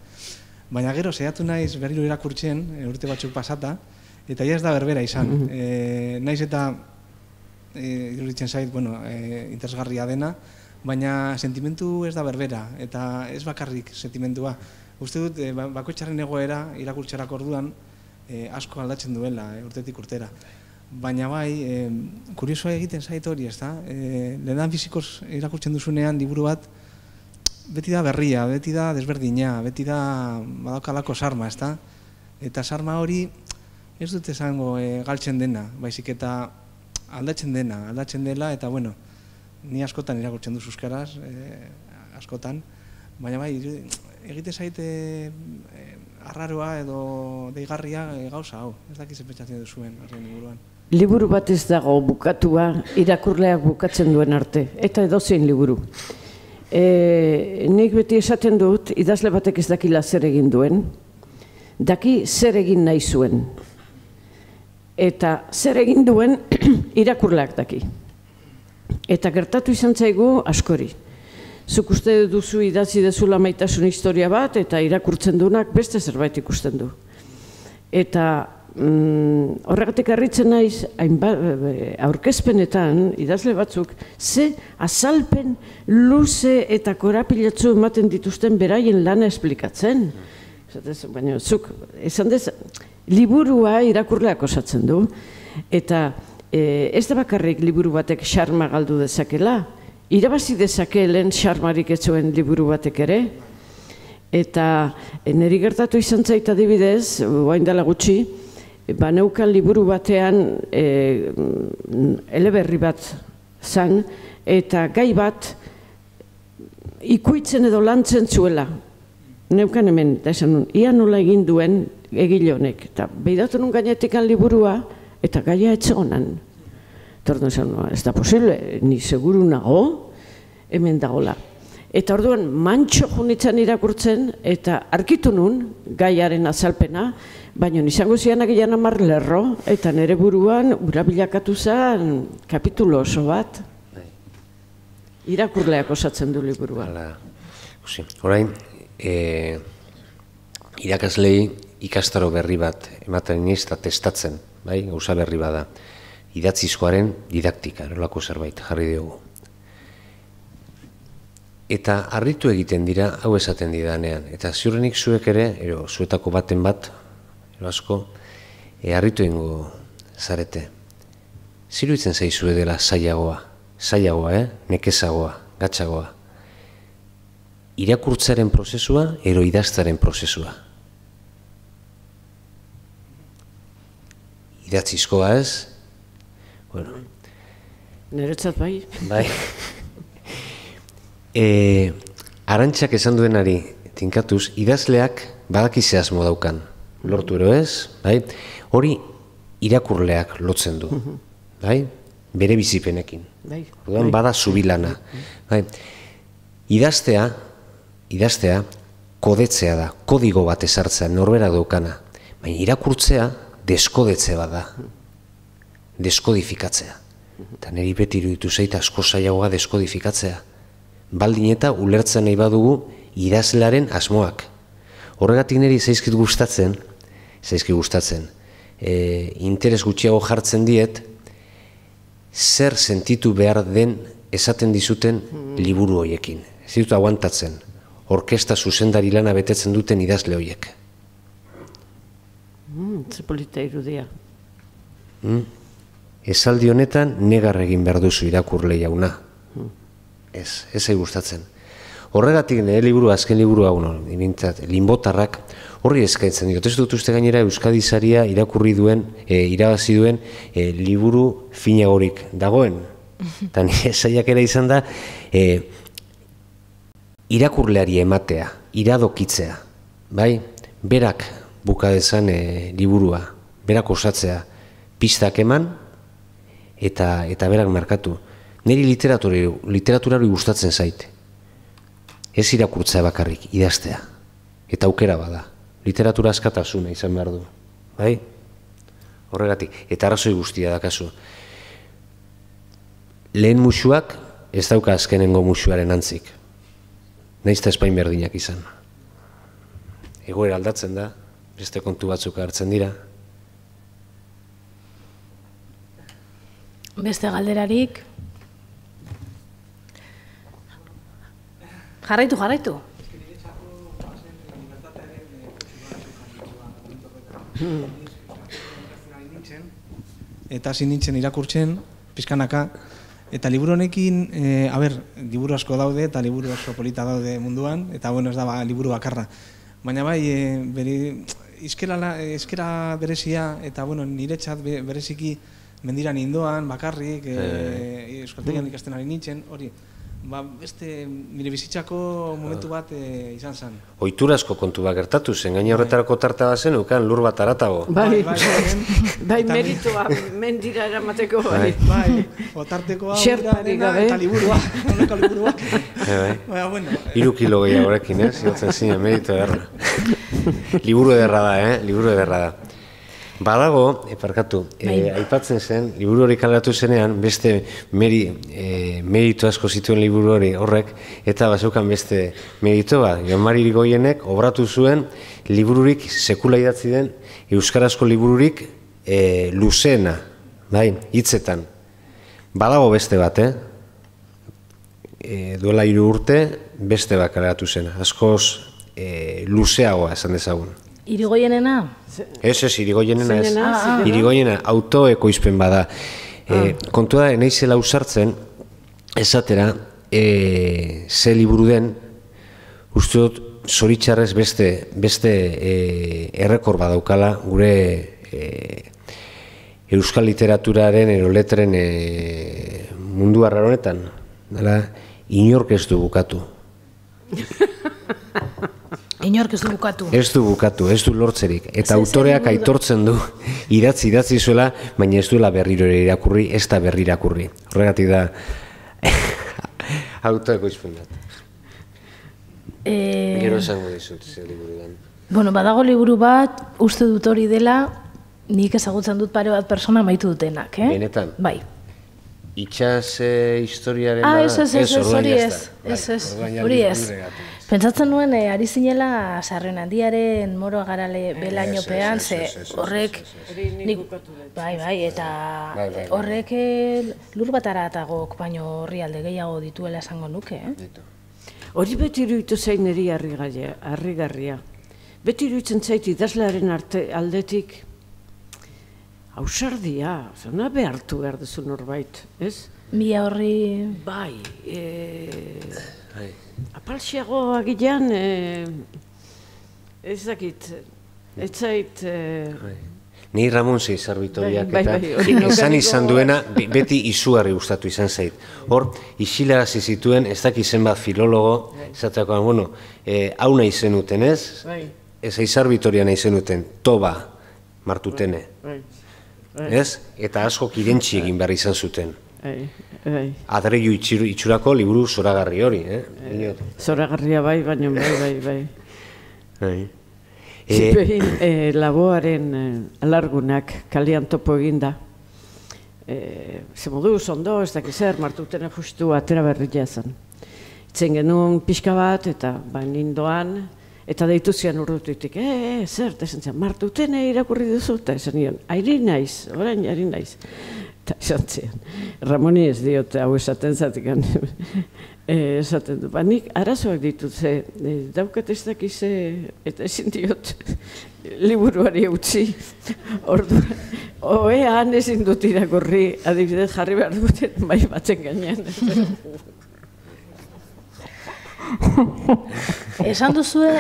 Baina gero saiatu naiz berriro irakurtzen, urte batzuk pasata, eta ja ez da berbera izan. Naiz eta iruditzen zait, interesgarria dena, baina sentimentu ez da berbera, eta ez bakarrik sentimentua. Uste dut, bakoitzaren egoera irakurtzerak orduan asko aldatzen duela, urtetik urtera. Baina bai, kuriosoa egiten zait hori, ezta? Lehenan fizikoz irakurtzen duzunean liburu bat, beti da berria, beti da desberdina, beti da badaukalako sarma, ezta? Eta sarma hori ez dut esango galtzen dena, baizik eta aldatzen dela, eta ni askotan irakurtzen duz euskaraz, askotan, baina bai, egite zaite arraroa edo deigarria gauza hau, ez dakiz pentsatzen duzuen horren inguruan. Liburu bat ez dago bukatua, irakurleak bukatzen duen arte, eta edozein liburu. Nik beti esaten dut, idazle batek ez dakila zer egin duen, daki zer egin nahi zuen. Eta zer egin duen irakurleak daki. Eta gertatu izan zaigu askori. Zuk uste duzu idatzi dezula maitasun historia bat, eta irakurtzen duenak beste zerbait ikusten du. Eta horregatik harritzen naiz, aurkezpenetan, idazle batzuk, ze azalpen luze eta korapilatzu ematen dituzten beraien lana esplikatzen. Baina zuk, esan dez, liburua irakurleak osatzen du, eta ez da bakarrik liburu batek xarma galdu dezakela, irabazi dezakelen xarmarik ez zuen liburu batek ere, eta niri gertatu izan zait adibidez, orain dela gutxi, neukan liburu batean eleberri bat zan, eta gai bat ikuitzen edo lantzen zuela. Neukan hemen, eta esan nun, ia nola egin duen egile honek. Eta behidatu nun gainetikan liburua, eta gaia etzegonan. Eta orduan esan, ez da posible, ni seguru nago, hemen dagoela. Eta orduan, mantxo junitzen irakurtzen, eta arkitu nun, gaiaren azalpena, baina izango zianak ilan 10 lerro, eta nire buruan urabilakatu zen kapitulo oso bat. Irakurleak osatzen du liburua. Orain, irakaslei ikastaro berri bat ematen iniz eta testatzen, gauza berri bada. Idatzizkoaren didaktika, erolako zerbait jarri diogu. Eta harritu egiten dira, hau esaten didanean, eta ziurrenik zuek ere, zuetako baten bat, asko, harritu egingo zarete. Ziruditzen zaizue dela zailagoa, nekezagoa, gatzagoa. Irakurtzaren prozesua, ero idaztaren prozesua. Idatzizkoa ez? Niretzat bai. Bai. Arantxak esan duenari tinkatuz, idazleak badakize asmo daukan. Lortu ero ez, hori irakurleak lotzen du, bere bizipenekin. Bada zubilana. Idaztea, kodetzea da, kodigo bat ezartzea, norbera daukana. Baina irakurtzea, deskodetze bat da, deskodifikatzea. Eta niri beti iruditu zait asko zailagoa deskodifikatzea. Baldin eta ulertzen nahi badugu idazlearen asmoak. Horregatik niri zaizkit gustatzen, interes gutxiago jartzen diet, zer sentitu behar den esaten dizuten liburu horiekin. Ez ditut aguantatzen, orkesta zuzendari lana betetzen duten idazle horiek. Ze polita irudia. Esaldi honetan negar egin behar duzu irakurle jauna. Ez gustatzen. Horregatik azken liburu hau, Linbotarrak, horri eskaintzen diot. Ez dut uste gainera Euskadi Saria irabazi duen liburu finagorik dagoen. Eta nire saiakera izan da, irakurleari ematea, iradokitzea, bai? Berak buka dezan liburua, berak osatzea, pistak eman eta berak markatu. Niri literaturari gustatzen zaite. Ez irakurtzea bakarrik, idaztea. Eta aukera bada. Literatura askatasuna izan behar du. Bai? Horregatik. Eta arrazoi guztia dakazu. Lehen musuak ez dauka azkenengo musuaren antzik. Naizta Espain berdinak izan. Egoera aldatzen da, beste kontu batzuk hartzen dira. Beste galderarik. Jarraitu. Eta hasi nintzen irakurtzen, pizkanaka, eta liburu honekin, liburu asko daude, eta liburu oso polita daude munduan, eta bueno, ez da liburu bakarra. Baina bai, izkera berezia, eta bueno, niretzat bereziki mendiran indoan, bakarrik, euskaltegian ikasten ari nintzen, hori, beste nire bizitzako momentu bat izan zen. Oiturazko kontu bat gertatu zen, gaina horretarako tarta bat zen, ukan lur bat aratago. Bai, meritua, mendira eramateko. Bai, otartekoa, eta liburua, honeko liburua. 3 kilo gehiago horrekin, zigotzen zinen, meritu ederra. Liburu ederra da, liburu ederra da. Badago, parkatu, aipatzen zen, liburu hori kaleratu zenean, beste meritu asko zituen liburu hori horrek, eta bazeukan beste meritu bat. Jon Mari Irigoyenek obratu zuen libururik sekula idatzi den, euskarazko libururik luzeena, hitzetan. Badago beste bat, duela 3 urte beste bat kaleratu zen, askoz luzeagoa esan dezagun. Irigoyenena? Ez, Irigoyenena ez. Irigoyena autoekoizpen bada. Kontua da, naizela ausartzen, esatera, ze liburu den, uste dut, zoritxarrez beste errekor badaukala gure euskal literaturaren ero letren mundu arraro honetan. Inork ez du bukatu. Inork ez du bukatu. Ez du bukatu, ez du lortzerik. Eta autoreak aitortzen du, idatzi zuela, baina ez duela berriro irakurri, ez da berri irakurri. Horregatik da, autoekoizpen bat. Gero esango dizut, ze liburu dan. Bueno, badago liburu bat, uste dut hori dela, nik ezagutzen dut pare bat persona amaitu dutenak, Benetan? Bai. Itxas historiaren bada? Hori ez. Pentsatzen nuen, ari zinela Sarrion Handiaren Moro Garale belainopean, ze horrek... Bai, eta horrek lur bat aratagok baino horri alde gehiago dituela esango nuke, Hori beti iruditu zain niri harrigarria. Beti iruditzen zait idazlearen aldetik ausardia, zona behartu behar duzu norbait, ez? Mila horri... Bai, apalxiago agilean, ez dakit, ez zait... Ni Ramon Zeizar Bitoriak eta esan izan duena beti izugarri gustatu izan zait. Hor, isilarazi zituen, ez dakit zenbat filologo, esateakoan, bueno, hau nahi zenuten ez? Zeizar Bitoria nahi zenuten, Toba Martutene. Ez? Eta asko irentzi egin behar izan zuten. Adreilu itxurako liburu zoragarri hori, Zoragarria bai, baina bai. Zipein laboaren alargunak kalian topo eginda. Ze moduz, ondo, ez dakizer, Martutene justu atera berria zen. Itzen genuen pixka bat, eta nindoan, eta deitu zian urrutitik, zer, esan zian, Martutene irakurri duzu, eta esan nion, ari naiz, orain ari naiz. Eta esan zian, Ramoni ez diote hau esaten zatik, esaten du, nik arazoak ditut, ze daukat ez dakize, eta ezin diot liburuari utzi, orduan, han ezin dut irakurri, adibidez jarri behar duten bai batzen gainean. Esan duzue,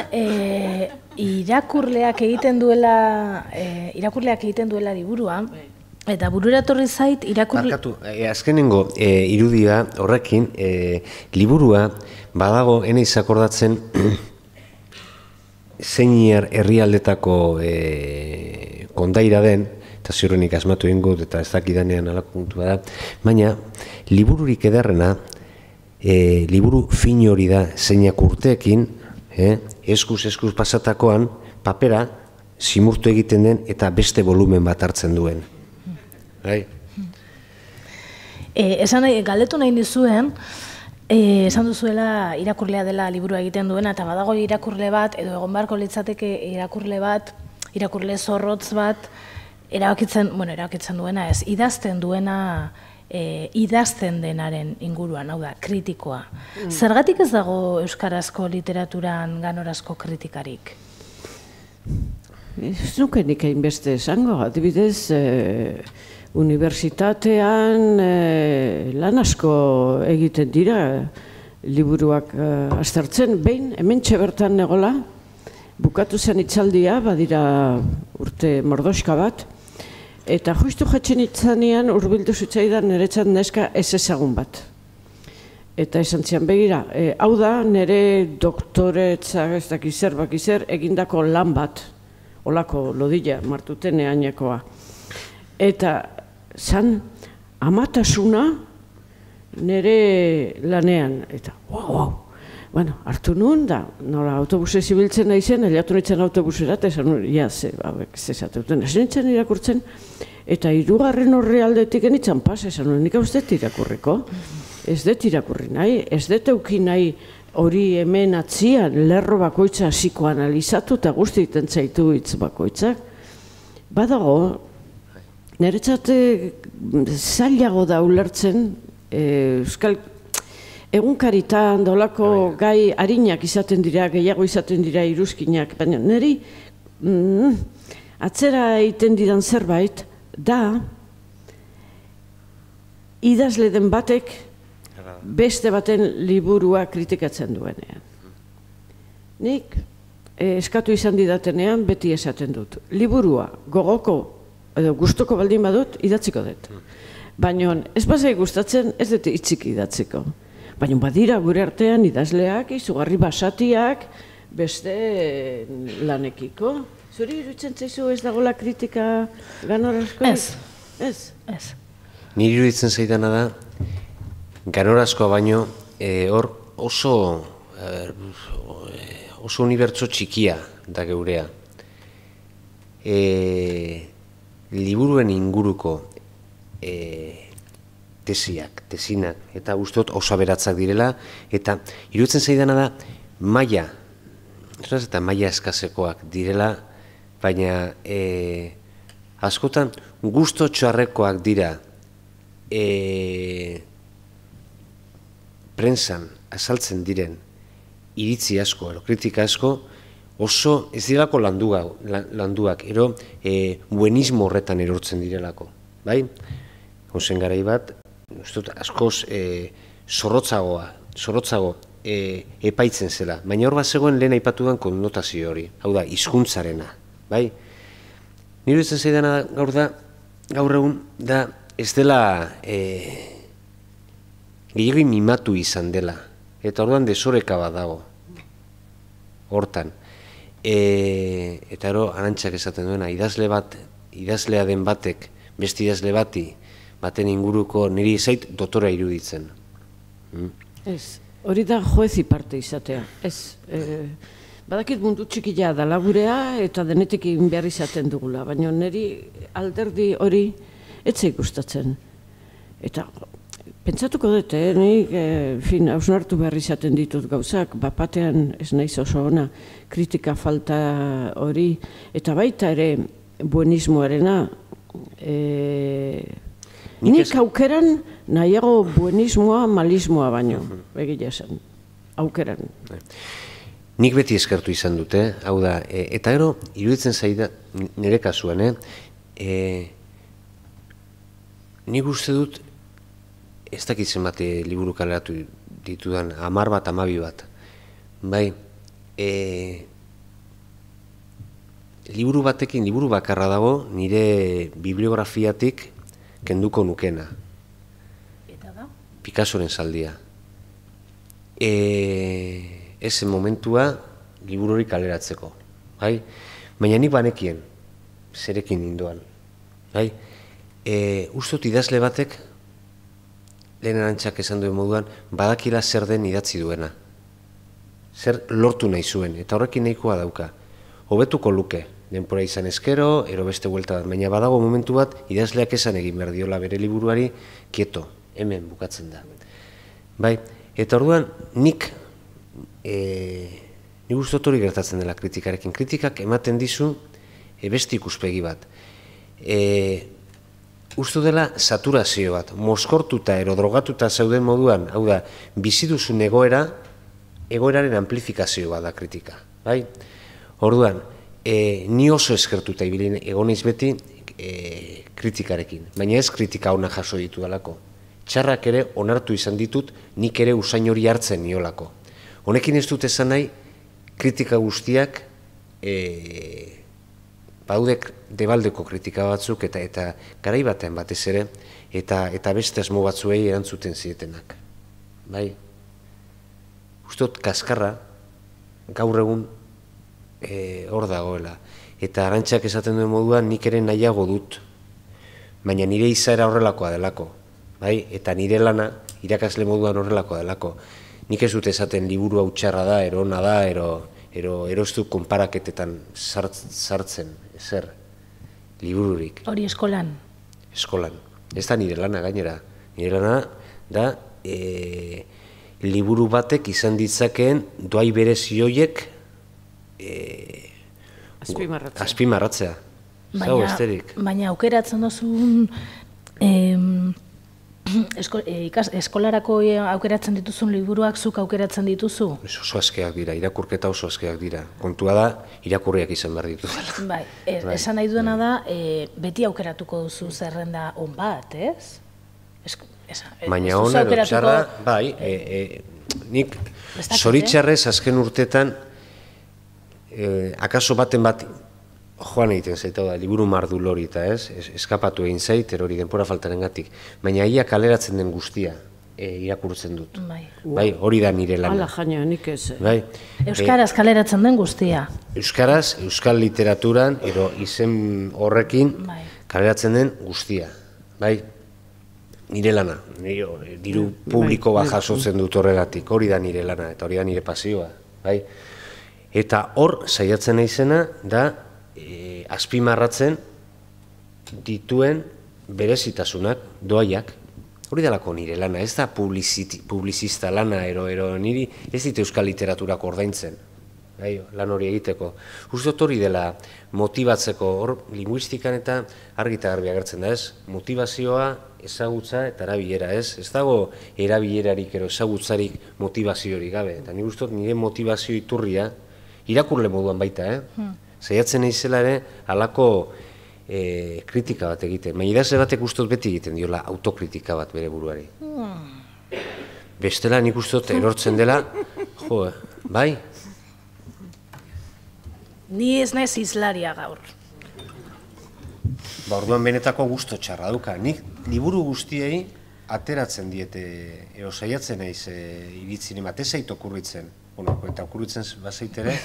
irakurleak egiten duela liburua, Eta burura etorri zait irakurri... Barkatu, azkenengo irudia horrekin, liburua badago ene izakordatzen zein herrialdetako kondaira den, eta ziurrenik asmatu egingo eta ez dakidanean alako puntua da, baina libururik ederrena, liburu fin hori da zeinak urteekin, eskuz pasatakoan, papera simurtu egiten den eta beste volumen bat hartzen duen. Esan galdetu nahi nizuen, esan duzuela irakurlea dela liburua egiten duena, eta badago irakurle bat, edo egon beharko litzateke irakurle bat, irakurle zorrotz bat, erabakitzen duena ez, idazten duena, idazten denaren inguruan, hau da, kritikoa. Zergatik ez dago euskarazko literaturan ganorazko kritikarik? Ez nuke nik hainbeste esango, adibidez, unibertsitatean lan asko egiten dira liburuak aztertzen, behin hementxe bertan negola, bukatu zen itzaldia, badira urte mordoska bat, eta justu jatzen itzanean urbildu zitzaidan niretzat neska ez ezagun bat. Eta esan zian begira, hau da nire doktoretza ez dakizer bakizer egindako lan bat, olako lodila martuten eanekoa. Eta zan amatasuna nire lanean, eta wow. Bueno, hartu nuen da, nola autobuse zibiltzen nahi zen, eliatu nintzen autobuserat, esan nuen, ja, zezateuten, ez nintzen irakurtzen, eta hirugarren horre aldetik enitzen pas, esan nuen, nik hau ez dut irakurriko, ez dut irakurri nahi, ez dut euki nahi hori hemen atzian, lerro bakoitza psikoanalizatu eta guzti egiten zaitu hitz bakoitzak, badago, niretzat zailago da ulertzen, euskal egunkaritan dolako gai harinak izaten dira, gehiago izaten dira iruzkinak, baina niri atzera egiten didan zerbait da idazle den batek beste baten liburua kritikatzen duenean. Nik eskatu izan didatenean beti esaten dut. Liburua gogoko edo gustoko baldin badut idatziko dut. Baina ez bazai gustatzen ez dut hitzik idatziko. Baina badira gure artean idazleak, izugarri basatiak, beste lanekiko. Zuri iruditzen zaizu ez dagoela kritika ganorazkoa? Ez. Niri iruditzen zaidana da, ganorazkoa baino, hor oso unibertso txikia da geurea. Liburuen inguruko tesinak, eta usteot oso aberatzak direla, eta iruditzen zaidana da, maila eskasekoak direla, baina askotan gusto txarrekoak dira prentsan azaltzen diren iritzi asko, kritika asko, oso ez direlako landuak, ero buenismo horretan erortzen direlako, bai? Gonzen garai bat, askoz zorrotzago epaitzen zela, baina hor bat zegoen lehen aipatudan konnotazio hori, hau da, hizkuntzarena, bai? Nire iruditzen zaidana gaur egun da ez dela gehiagin mimatu izan dela, eta orduan desoreka bat dago, hortan. Eta ero, Arantxak esaten duena, idazlea den batek, beste idazle bati, baten inguruko niri zait dotora iruditzen. Ez, hori da joezi parte izatea. Ez, badakit mundu txikia dala gurea eta denetik egin behar izaten dugula, baina niri alderdi hori etzai gustatzen. Eta pentsatuko dut, nik hausnartu behar izaten ditut gauzak, bapatean ez naiz oso ona kritika falta hori, eta baita ere buenismoarena, nik aukeran nahiago buenismoa malismoa baino, egia esan, aukeran. Nik beti eskertu izan dute, hau da, eta gero, iruditzen zaida, nire kasuan, nik uste dut, ez dakitzen bate liburu kaleratu ditudan, 10 bat, 12 bat, bai, liburu batekin, liburu bakarra dago, nire bibliografiatik, kenduko nukena. Eta da? Picassoren zaldia. Ezen momentua liburu hori kaleratzeko. Bai? Baina nik banekien, zerekin ninduan. Bai? Uztot idazle batek, lehen Arantxak esan duen moduan, badakila zer den idatzi duena. Zer lortu nahi zuen, eta horrekin nahikoa dauka. Hobetuko luke, denpora izan eskero, ero beste buelta bat, baina badago momentu bat, idazleak esan egin behar diola bere liburuari, kieto, hemen bukatzen da. Bai, eta orduan nik ustot hori gertatzen dela kritikarekin. Kritikak ematen dizu beste ikuspegi bat. Uste dela saturazio bat, mozkortuta ero drogatuta zauden moduan, hau da, bizi duzun egoeraren amplifikazio bat da kritika. Bai? Orduan, ni oso eskertuta ibilin egoneiz beti kritikarekin, baina ez kritika ona jaso ditu dalako. Txarrak ere onartu izan ditut, nik ere usain hori hartzen niolako. Honekin ez dut esan nahi, kritika guztiak baudek debaldeko kritika batzuk eta garai batean batez ere, eta beste asmo batzuei erantzuten zietenak. Bai? Ustot kaskarra gaur egun hor dagoela. Eta Arantxak esaten duen moduan nik ere nahiago dut, baina nire izaera horrelakoa delako. Bai? Eta nire lana irakasle moduan horrelakoa delako. Nik ez dut esaten liburu hau txarra da, ero ona da, ero ez du konparaketetan sartzen, zer, libururik. Hori eskolan? Eskolan. Ez da nire lana gainera. Nire lana da liburu batek izan ditzakeen doai berezi horiek azpimarratzea. Baina aukeratzen duzun eskolarako aukeratzen dituzun liburuak zuk aukeratzen dituzu? Oso askeak dira, irakurketa oso askeak dira. Kontua da, irakurriak izan behar dituzela. Bai, esan nahi duena da, beti aukeratuko duzu zerrenda on bat, ez? Baina hona edo txarra, bai, nik zoritxarrez azken urtetan, akaso baten bat joan egiten zaita da, liburu mardul hori eta ez, eskapatu egin zait, hori denpora faltaren gatik. Baina ia kaleratzen den guztia irakurtzen dut. Bai, hori da nire lana. Hala jaina, nik ez. Euskaraz kaleratzen den guztia. Euskaraz, euskal literaturan, ero izen horrekin kaleratzen den guztia. Bai, nire lana, diru publiko bat jasotzen dut horregatik, hori da nire lana, eta hori da nire pasioa. Eta hor, saiatzen naizena, da azpimarratzen dituen berezitasunak, doaiak, hori dalako nire lana, ez da publizista lana, ero niri ez dit euskal literaturak ordaintzen, lan hori egiteko. Uztot hori dela motibatzeko, hor linguistikan eta argita garbi agertzen da, ez? Motivazioa, ezagutza eta erabilera, ez? Ez dago erabilerarik ero ezagutzarik motivaziorik gabe, eta nik uztot nire motivazio iturria irakurle moduan baita, Zaiatzen naizela ere, halako kritika bat egiten. Baina idazle batek ustot beti egiten diola autokritika bat bere buruari. Bestela nik ustot erortzen dela, bai? Ni ez naiz izlaria gaur. Orduan benetako gusto txarra duka. Nik liburu guztiei ateratzen diete, ero saiatzen naiz iritzine bat, ez zait okurritzen. Eta okurritzen bazaitere,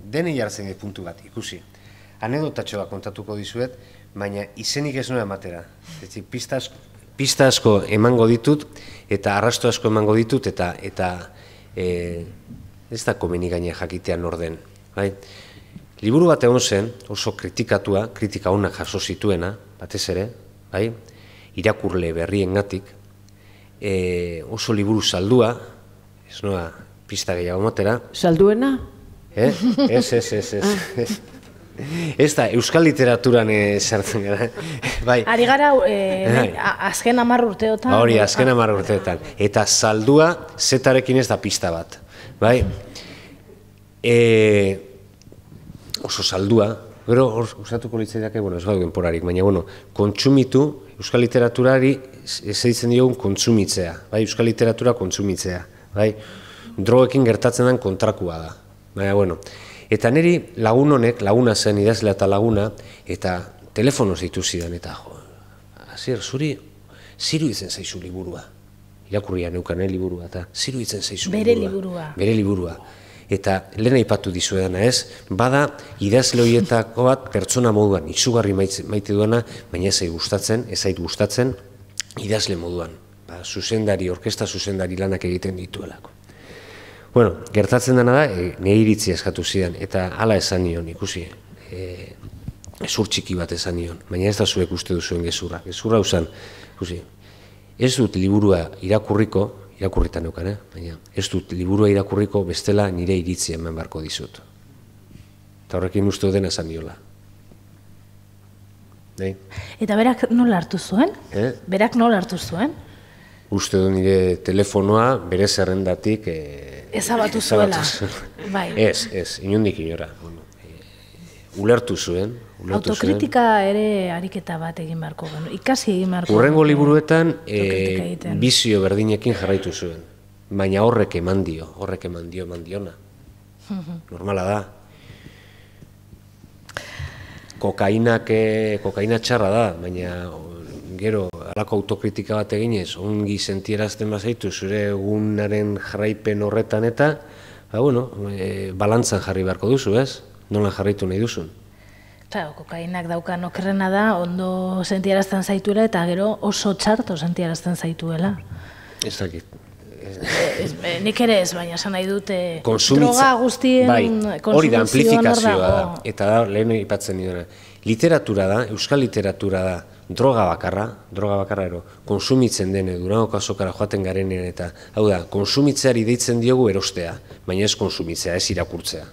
denei jartzen dut puntu bat, ikusi. Anedotatxo bat kontatuko dizuet, baina izenik ez noa ematera. Pista asko emango ditut, eta arrasto asko emango ditut, eta ez da komeni gaina jakitean orden. Liburu bat egon zen, oso kritikatua, kritika honak jaso zituena, batez ere, irakurle berriengatik, oso liburu saldua, ez noa, pista gehiago motera. Salduena? Ez. Ez da, euskal literaturan sartzen gara. Ari gara, azken 10 urteotan. Hori, azken 10 urteotan. Eta saldua, zetarekin ez da pista bat. Oso saldua, gero, usatuko litzaideak, ez badu denporarik, baina, kontsumitu, euskal literaturari ez ditzen diogun kontsumitzea. Euskal literatura kontsumitzea. Drogekin gertatzen den kontrakua da. Eta niri lagun honek, laguna zen idazlea eta laguna, eta telefono zeitu zidan, eta Asier, zuri, ziru itzen zaizu liburua. Irakurria neukan liburua, eta ziru itzen zaizu liburua. Bere liburua. Eta lehen aipatu dizuedana ez, bada idazle horietako bat pertsona moduan, itsugarri maite duena, baina ez zait gustatzen idazle moduan. Zuzendari, orkesta zuzendari lanak egiten dituelako. Bueno, gertatzen dena da, nire iritzi eskatu zidan, eta hala esan nion, ikusi, ezur txiki bat esan nion, baina ez da zuek uste duzuen gezurra. Gezurra usan, ikusi, ez dut liburua irakurriko, irakurritan neukan, baina ez dut liburua irakurriko bestela nire iritzi hemen barko dizut. Eta horrekin uste dena esan niola. Eta berak nola hartu zuen? Berak nola hartu zuen? Uste du nire telefonoa bere zerrendatik ezabatu zuela. Ez, inondik inora. Ulertu zuen. Autokritika ere ariketa bat egin beharko genuen, ikasi egin beharko. Hurrengo liburuetan bizio berdinekin jarraitu zuen, baina horrek eman diona. Normala da. Kokaina txarra da, baina gero halako autokritika bat eginez, ongi sentierazten bazaitu zure egunaren jarraipen horretan eta, balantzan jarri beharko duzu, ez? Nola jarraitu nahi duzun? Claro, kokainak daukan okerrena da, ondo sentiarazten zaituela eta gero oso txarto sentiarazten zaituela. Ez dakit. Nik ere ez, baina esan nahi dute droga guztien hori da, amplifikazioa da, eta da, lehen ipatzen niduna. Literatura da, euskal literatura da, droga bakarra ero, konsumitzen dene, Durangoko azokara joaten garenean eta, hau da, konsumitzeari deitzen diogu erostea, baina ez konsumitzea, ez irakurtzea.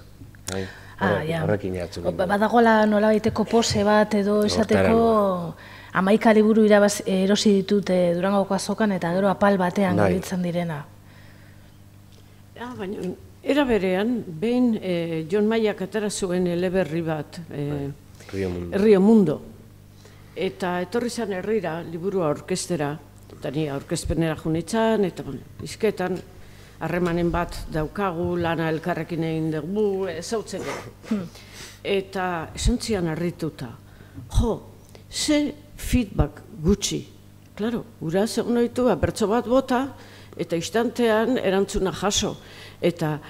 Horrekin jartzen. Badagoela nola baiteko pose bat edo esateko 11 liburu erosi ditut Durangoko azokan eta gero apal batean gelditzen direna. Baina, era berean, behin Jon Maiak atera zuen eleberri bat, Rio Mundo. Eta etorri zen herrira, liburua orkestera, eta ni aurkezpenera junitzen, eta izketan, harremanen bat daukagu, lana elkarrekin egin dugu, ezautzen dugu. Eta esontzian harrituta, ze feedback gutxi. Klaro, gura zegoen oitu, bertso bat bota, eta istantean erantzuna jaso. Eta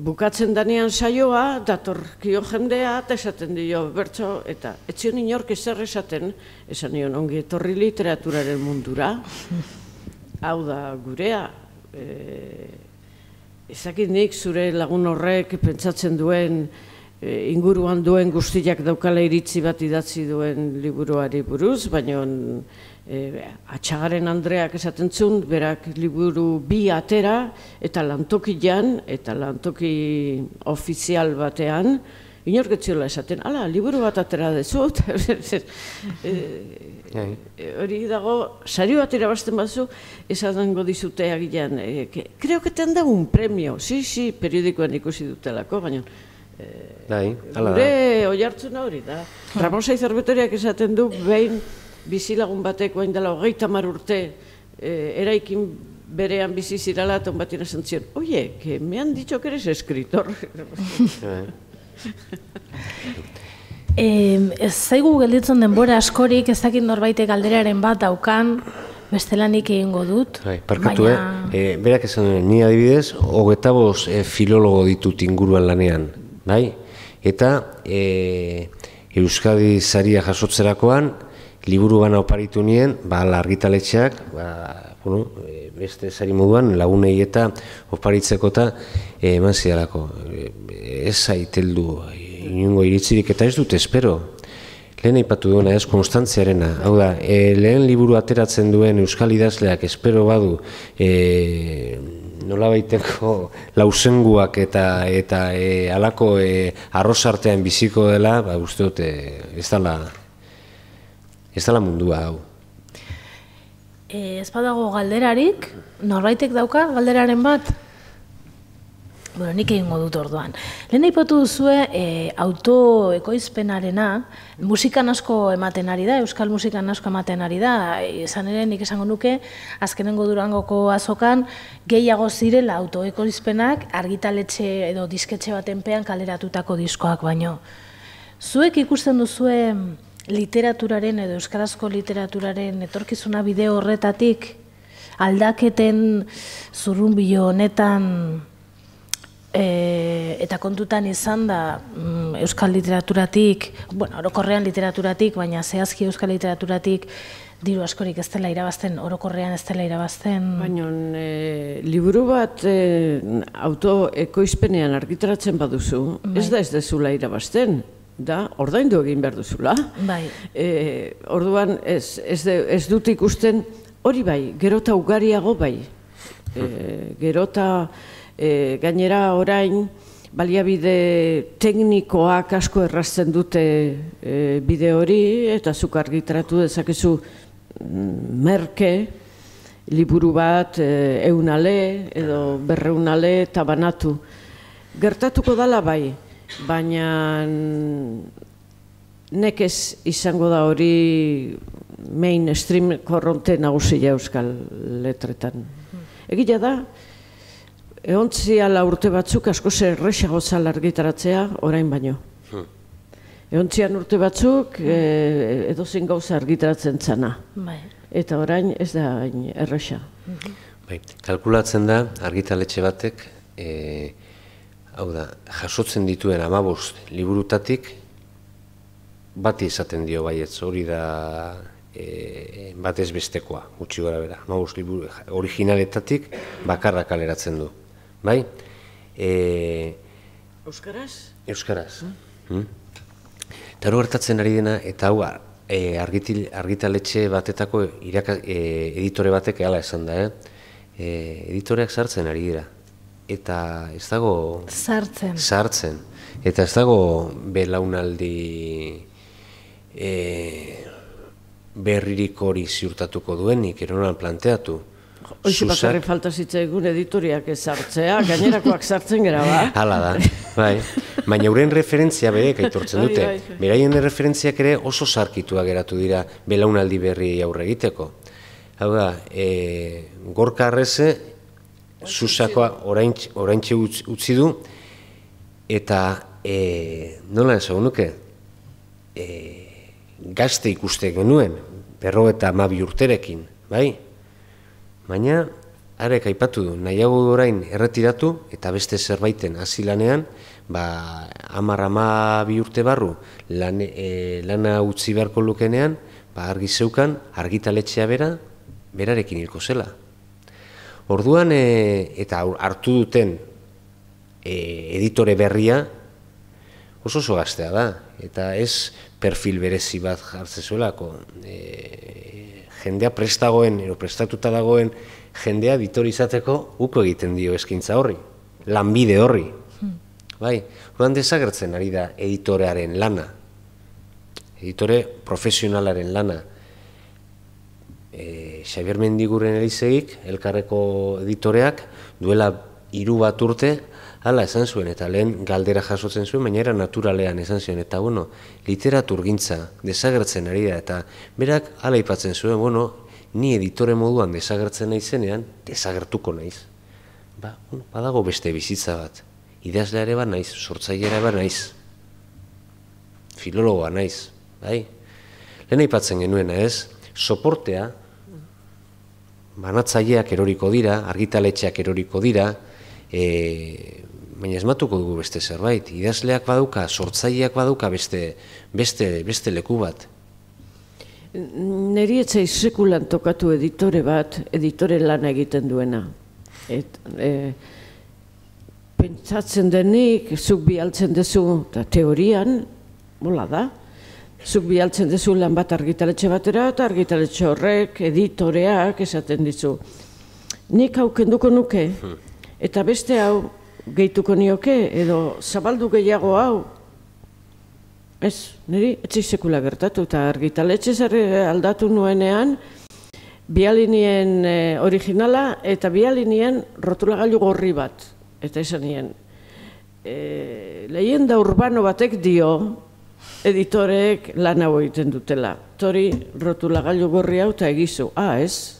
bukatzen danean saioa, datorkio jendea, eta esaten dio bertso, eta etzion inork ezer esaten, esan nion ongi etorri literaturaren mundura, hau da gurea, ezakit nik zure lagun horrek pentsatzen duen inguruan duen guztiak daukala iritzi bat idatzi duen liburuari buruz, baina Atxagaren Andreak esaten zuen, berak liburu 2 atera eta lantokian, eta lantoki ofizial batean, inorketziola esaten, ala, liburu bat atera dezut, hori dago, sari bat irabazten bazu, esatango dizute agian, creo que te han dado un premio, sí, periodikoan ikusi dutelako, baina, gure oihartzuna hori da. Ramon Saiz Erbetoriak esaten du, behin bizilagun batek oain dela 30 urte eraikin berean bizi zirala, eta onbatien esan zion, oie, que me han dicho que eres escritor. Ez zaigu gelditzen denbora askorik, ez dakit norbaitek galderaren bat daukan, bestelanik egingo dut. Parkatu, berak esan ni adibidez, 25 filologo ditut inguruan lanean, bai? Eta Euskadi saria jasotzerakoan, liburu bana oparitu nien, argitaletxeak, beste sari moduan, lagunei eta oparitzeko eta eman zidalako. Ez zaiteldu inungo iritzirik, eta ez dut espero. Lehen aipatu duena ez, konstantziarena. Hau da, lehen liburu ateratzen duen euskal idazleak espero badu nolabaiteko lausenguak eta halako arrozartean biziko dela, uste dut ez dela mundua hau. Ez badago galderarik, norbaitek dauka galderaren bat? Bueno, nik egingo dut orduan. Lehen aipatu duzue autoekoizpenarena, musikan asko ematen ari da, euskal musikan asko ematen ari da, izan ere nik esango nuke, azkenengo Durangoko azokan, gehiago zirela autoekoizpenak argitaletxe edo disketxe baten pean kaleratutako diskoak baino. Zuek ikusten duzue literaturaren edo euskarazko literaturaren etorkizuna bide horretatik aldaketen zurrunbilo honetan eta kontutan izan da euskal literaturatik, orokorrean literaturatik, baina zehazki euskal literaturatik diru askorik ez dela irabazten, orokorrean ez dela irabazten. Baina liburu bat autoekoizpenean argitaratzen baduzu, ez da ez dezula irabazten, da ordaindu egin behar duzula. Bai. Orduan ez dut ikusten hori bai, gerota ugariago bai. Gerota gainera orain baliabide teknikoak asko errazten dute bide hori, eta zuk argitaratu dezakezu merke, liburu bat 100 ale edo 200 ale eta banatu. Gertatuko dala bai, baina nekez izango da hori mainstream korronte nagusia euskal letretan. Egia da, egontziala urte batzuk asko erresago zala argitaratzea orain baino. Egontzian urte batzuk edozein gauza argitaratzen zana. Eta orain ez da erresa. Kalkulatzen da argitaletxe batek, hau da, jasotzen dituen 15 liburutatik bati esaten dio baietz, hori da batez bestekoa, gutxi gora bera. 15 liburu originaletatik bakarra kaleratzen du. Bai? Euskaraz? Euskaraz. Eta hori gertatzen ari dena, eta hau argitaletxe batetako editore batek hala esan da, editoreak sartzen ari dira. Eta ez dago... Sartzen. Eta ez dago belaunaldi berririk hori ziurtatuko duenik, eronan planteatu. Hoxe bakarri falta zitzaigun editoriak ez sartzea, gainerakoak sartzen gara, ba? Hala da, bai. Baina euren referentzia bereek aitortzen dute. Beraien referentziak ere oso sarkitua geratu dira belaunaldi berri aurre egiteko. Hau da, Gorka Arrese, Susakoa oraintxe utzi du, eta nola esan nuke, gazte ikuste genuen, 52 urterekin, bai? Baina, arek aipatu du, nahiago orain erretiratu eta beste zerbaiten hasi lanean, 10-12 urte barru lana utzi beharko lukenean, argi zeukan, argitaletxea berarekin hilko zela. Orduan, eta hartu duten editore berria oso gaztea da, eta ez perfil berezi bat jartzen zuelako. Jendea prestagoen, prestatuta dagoen jendea editori izateko uko egiten dio eskaintza horri, lanbide horri. Bai, orduan desagertzen ari da editorearen lana, editore profesionalaren lana. Xabier Mendiguren Elizegik, Elkarreko editoreak, duela 3 urte, hala esan zuen, eta lehen galdera jasotzen zuen, baina era naturalean esan zuen, eta literaturgintza desagertzen ari da, eta berak hala aipatzen zuen, ni editore moduan desagertzen naizenean, desagertuko naiz. Badago beste bizitza bat, idazlea ere bat naiz, sortzailea ere bat naiz, filologoa naiz, bai? Lehen aipatzen genuena ez, soportea, banatzaileak eroriko dira, argitaletxeak eroriko dira, baina esmatuko dugu beste zerbait. Idazleak baduka, sortzaileak baduka beste leku bat. Neri etzai sekulan tokatu editore bat, editore lana egiten duena. Pentsatzen denik, zuk bialtzen dezu, eta teorian, bola da, zuk bialtzen dezu lan bat argitaletxe batera, eta argitaletxe horrek, editoreak esaten dizu. Nik hau kenduko nuke, eta beste hau gehituko nioke, edo zabaldu gehiago hau. Ez, niri etzai sekula gertatu, eta argitaletxe aldatu nuenean, bialinien originala eta bialinien rotulagailu gorri bat. Eta esan nien, leyenda urbano batek dio, editoreek lan hau egiten dutela. Tori rotulagailu gorri hau eta egizu, ez?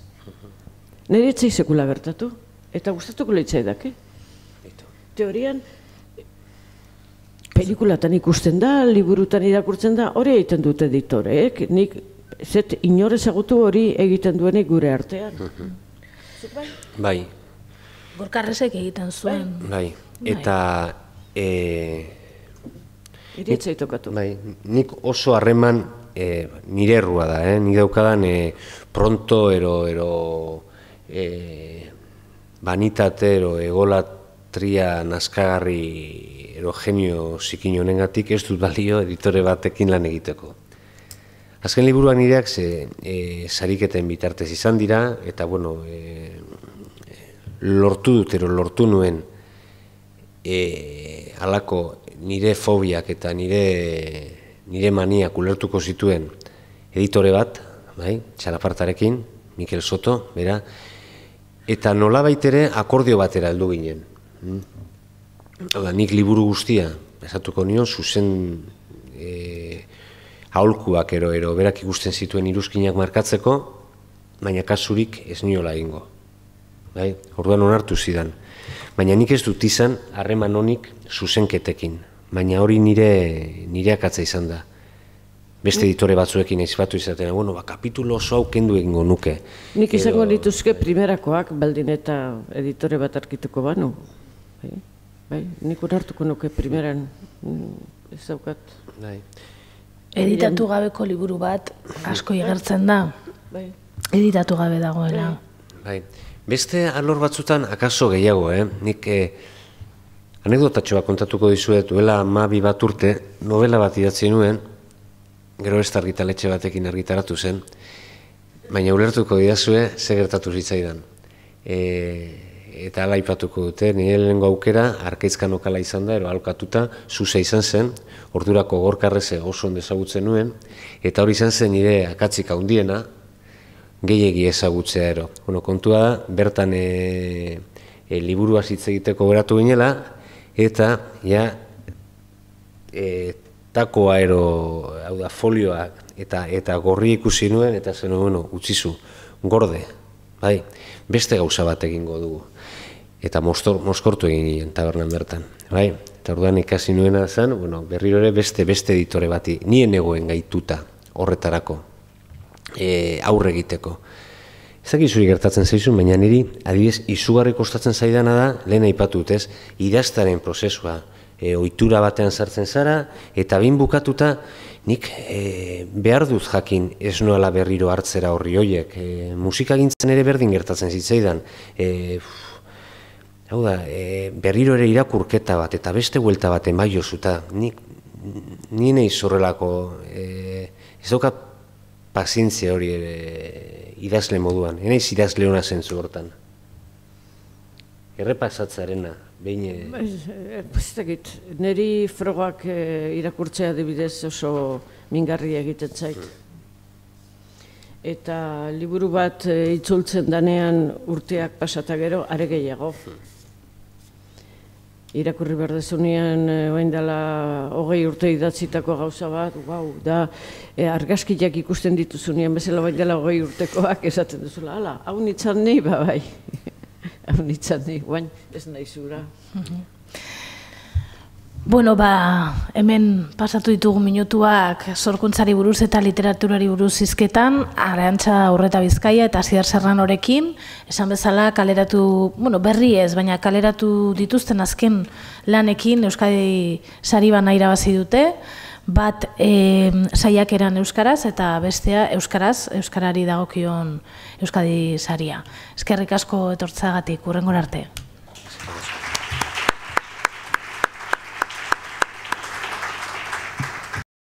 Niri etzai sekula gertatu, eta gustatuko leitzai dake. Teorian, Pelikulatan ikusten da, liburutan irakurtzen da, hori egiten dute editoreek. Nik zet inor ezagutu hori egiten duenik gure artean. Bai. Gorkarresek egiten zuen. Bai. Eta Iritzei tokatu. bai, nik oso harreman nire errua da, nik daukadan pronto banitate egolatria naskagarri genio zikin honengatik ez dut balio editore batekin lan egiteko. Azken liburuak nireak sariketen bitartez izan dira, eta bueno, lortu nuen halako nire fobiak eta nire maniak ulertuko zituen editore bat, bai, txalapartarekin, Mikel Soto, bera, eta nolabait ere akordio batera heldu ginen. Nik liburu guztia, esatuko nion, zuzen aholkuak berak ikusten zituen iruzkinak markatzeko, baina kasurik ez niola egingo. Orduan onartu zidan. Baina nik ez dut izan harreman honik zuzenketekin, baina hori nire akatza izan da. Beste editore batzuekin aizpatu izaten, bueno, kapitulo oso hau kendu egingo nuke. Nik izango dituzke primerakoak, baldin eta editore bat arkituko banu. Bai, nik onartuko nuke primeran ez daukat. Editatu gabeko liburu bat asko igertzen da. Editatu gabe dagoela. Beste alor batzutan akaso gehiago, nik anekdotatxo bat kontatuko dizuet, duela 12 bat urte, novela bat idatzi nuen, gero ez argitaletxe batekin argitaratu zen, baina ulertuko didazue ze gertatu zitzaidan. Eta ala aipatuko dute, nire lehenengo aukera, Arkaizkan okala izan da, alokatuta, Zuze izan zen, ordurako Gorkarrese oso ondo ezagutzen nuen, eta hori izan zen nire akatzik handiena, gehiegi ezagutzea kontua da, bertan liburua hitz egiteko geratu ginela, eta takoa hau da, folioak eta gorri ikusi nuen, eta zen, utzizu, gorde, beste gauza bat egingo dugu. Eta mozkortu egin ginen tabernan bertan. Eta orduan ikasi nuena zen, berriro ere beste editore bati, nien egoen gaituta horretarako, aurre egiteko. Ez dakit zuri gertatzen zaizun, baina niri, adibidez, izugarri kostatzen zaidana da, lehen aipatu dut ez, idaztaren prozesua, ohitura batean sartzen zara, eta behin bukatuta, nik behar dut jakin ez noala berriro hartzera horri horiek. Musikagintzan ere berdin gertatzen zitzaidan. Hau da, berriro ere irakurketa bat eta beste buelta bat emaiozuta, ni nahiz horrelako, ez dauka pazientzia hori idazle moduan, nahiz idazle hona zentzu hortan. Errepasatzarena, behin... Ez dakit, niri frogak irakurtzea adibidez oso mingarria egiten zait. Eta liburu bat itzultzen danean urteak pasata gero, are gehiago. Irakurri behar dezunean, oain dela 20 urte idatzitako gauza bat, da argazkiak ikusten dituzunean, bezala oain dela 20 urtekoak esaten duzula, hala, hau nitzan nahi, bai, hau nitzan nahi, guain ez nahi zura. Bueno, hemen pasatu ditugu minutuak sorkuntzari buruz eta literaturari buruz hizketan, Arantxa Urreta Bizkaia eta Asier Serranorekin, esan bezala kaleratu, berri ez, baina kaleratu dituzten azken lanekin Euskadi sari bana irabazi dute, bat saiakeran euskaraz eta bestea euskarari dagokion Euskadi saria. Eskerrik asko etortzeagatik, hurrengora arte.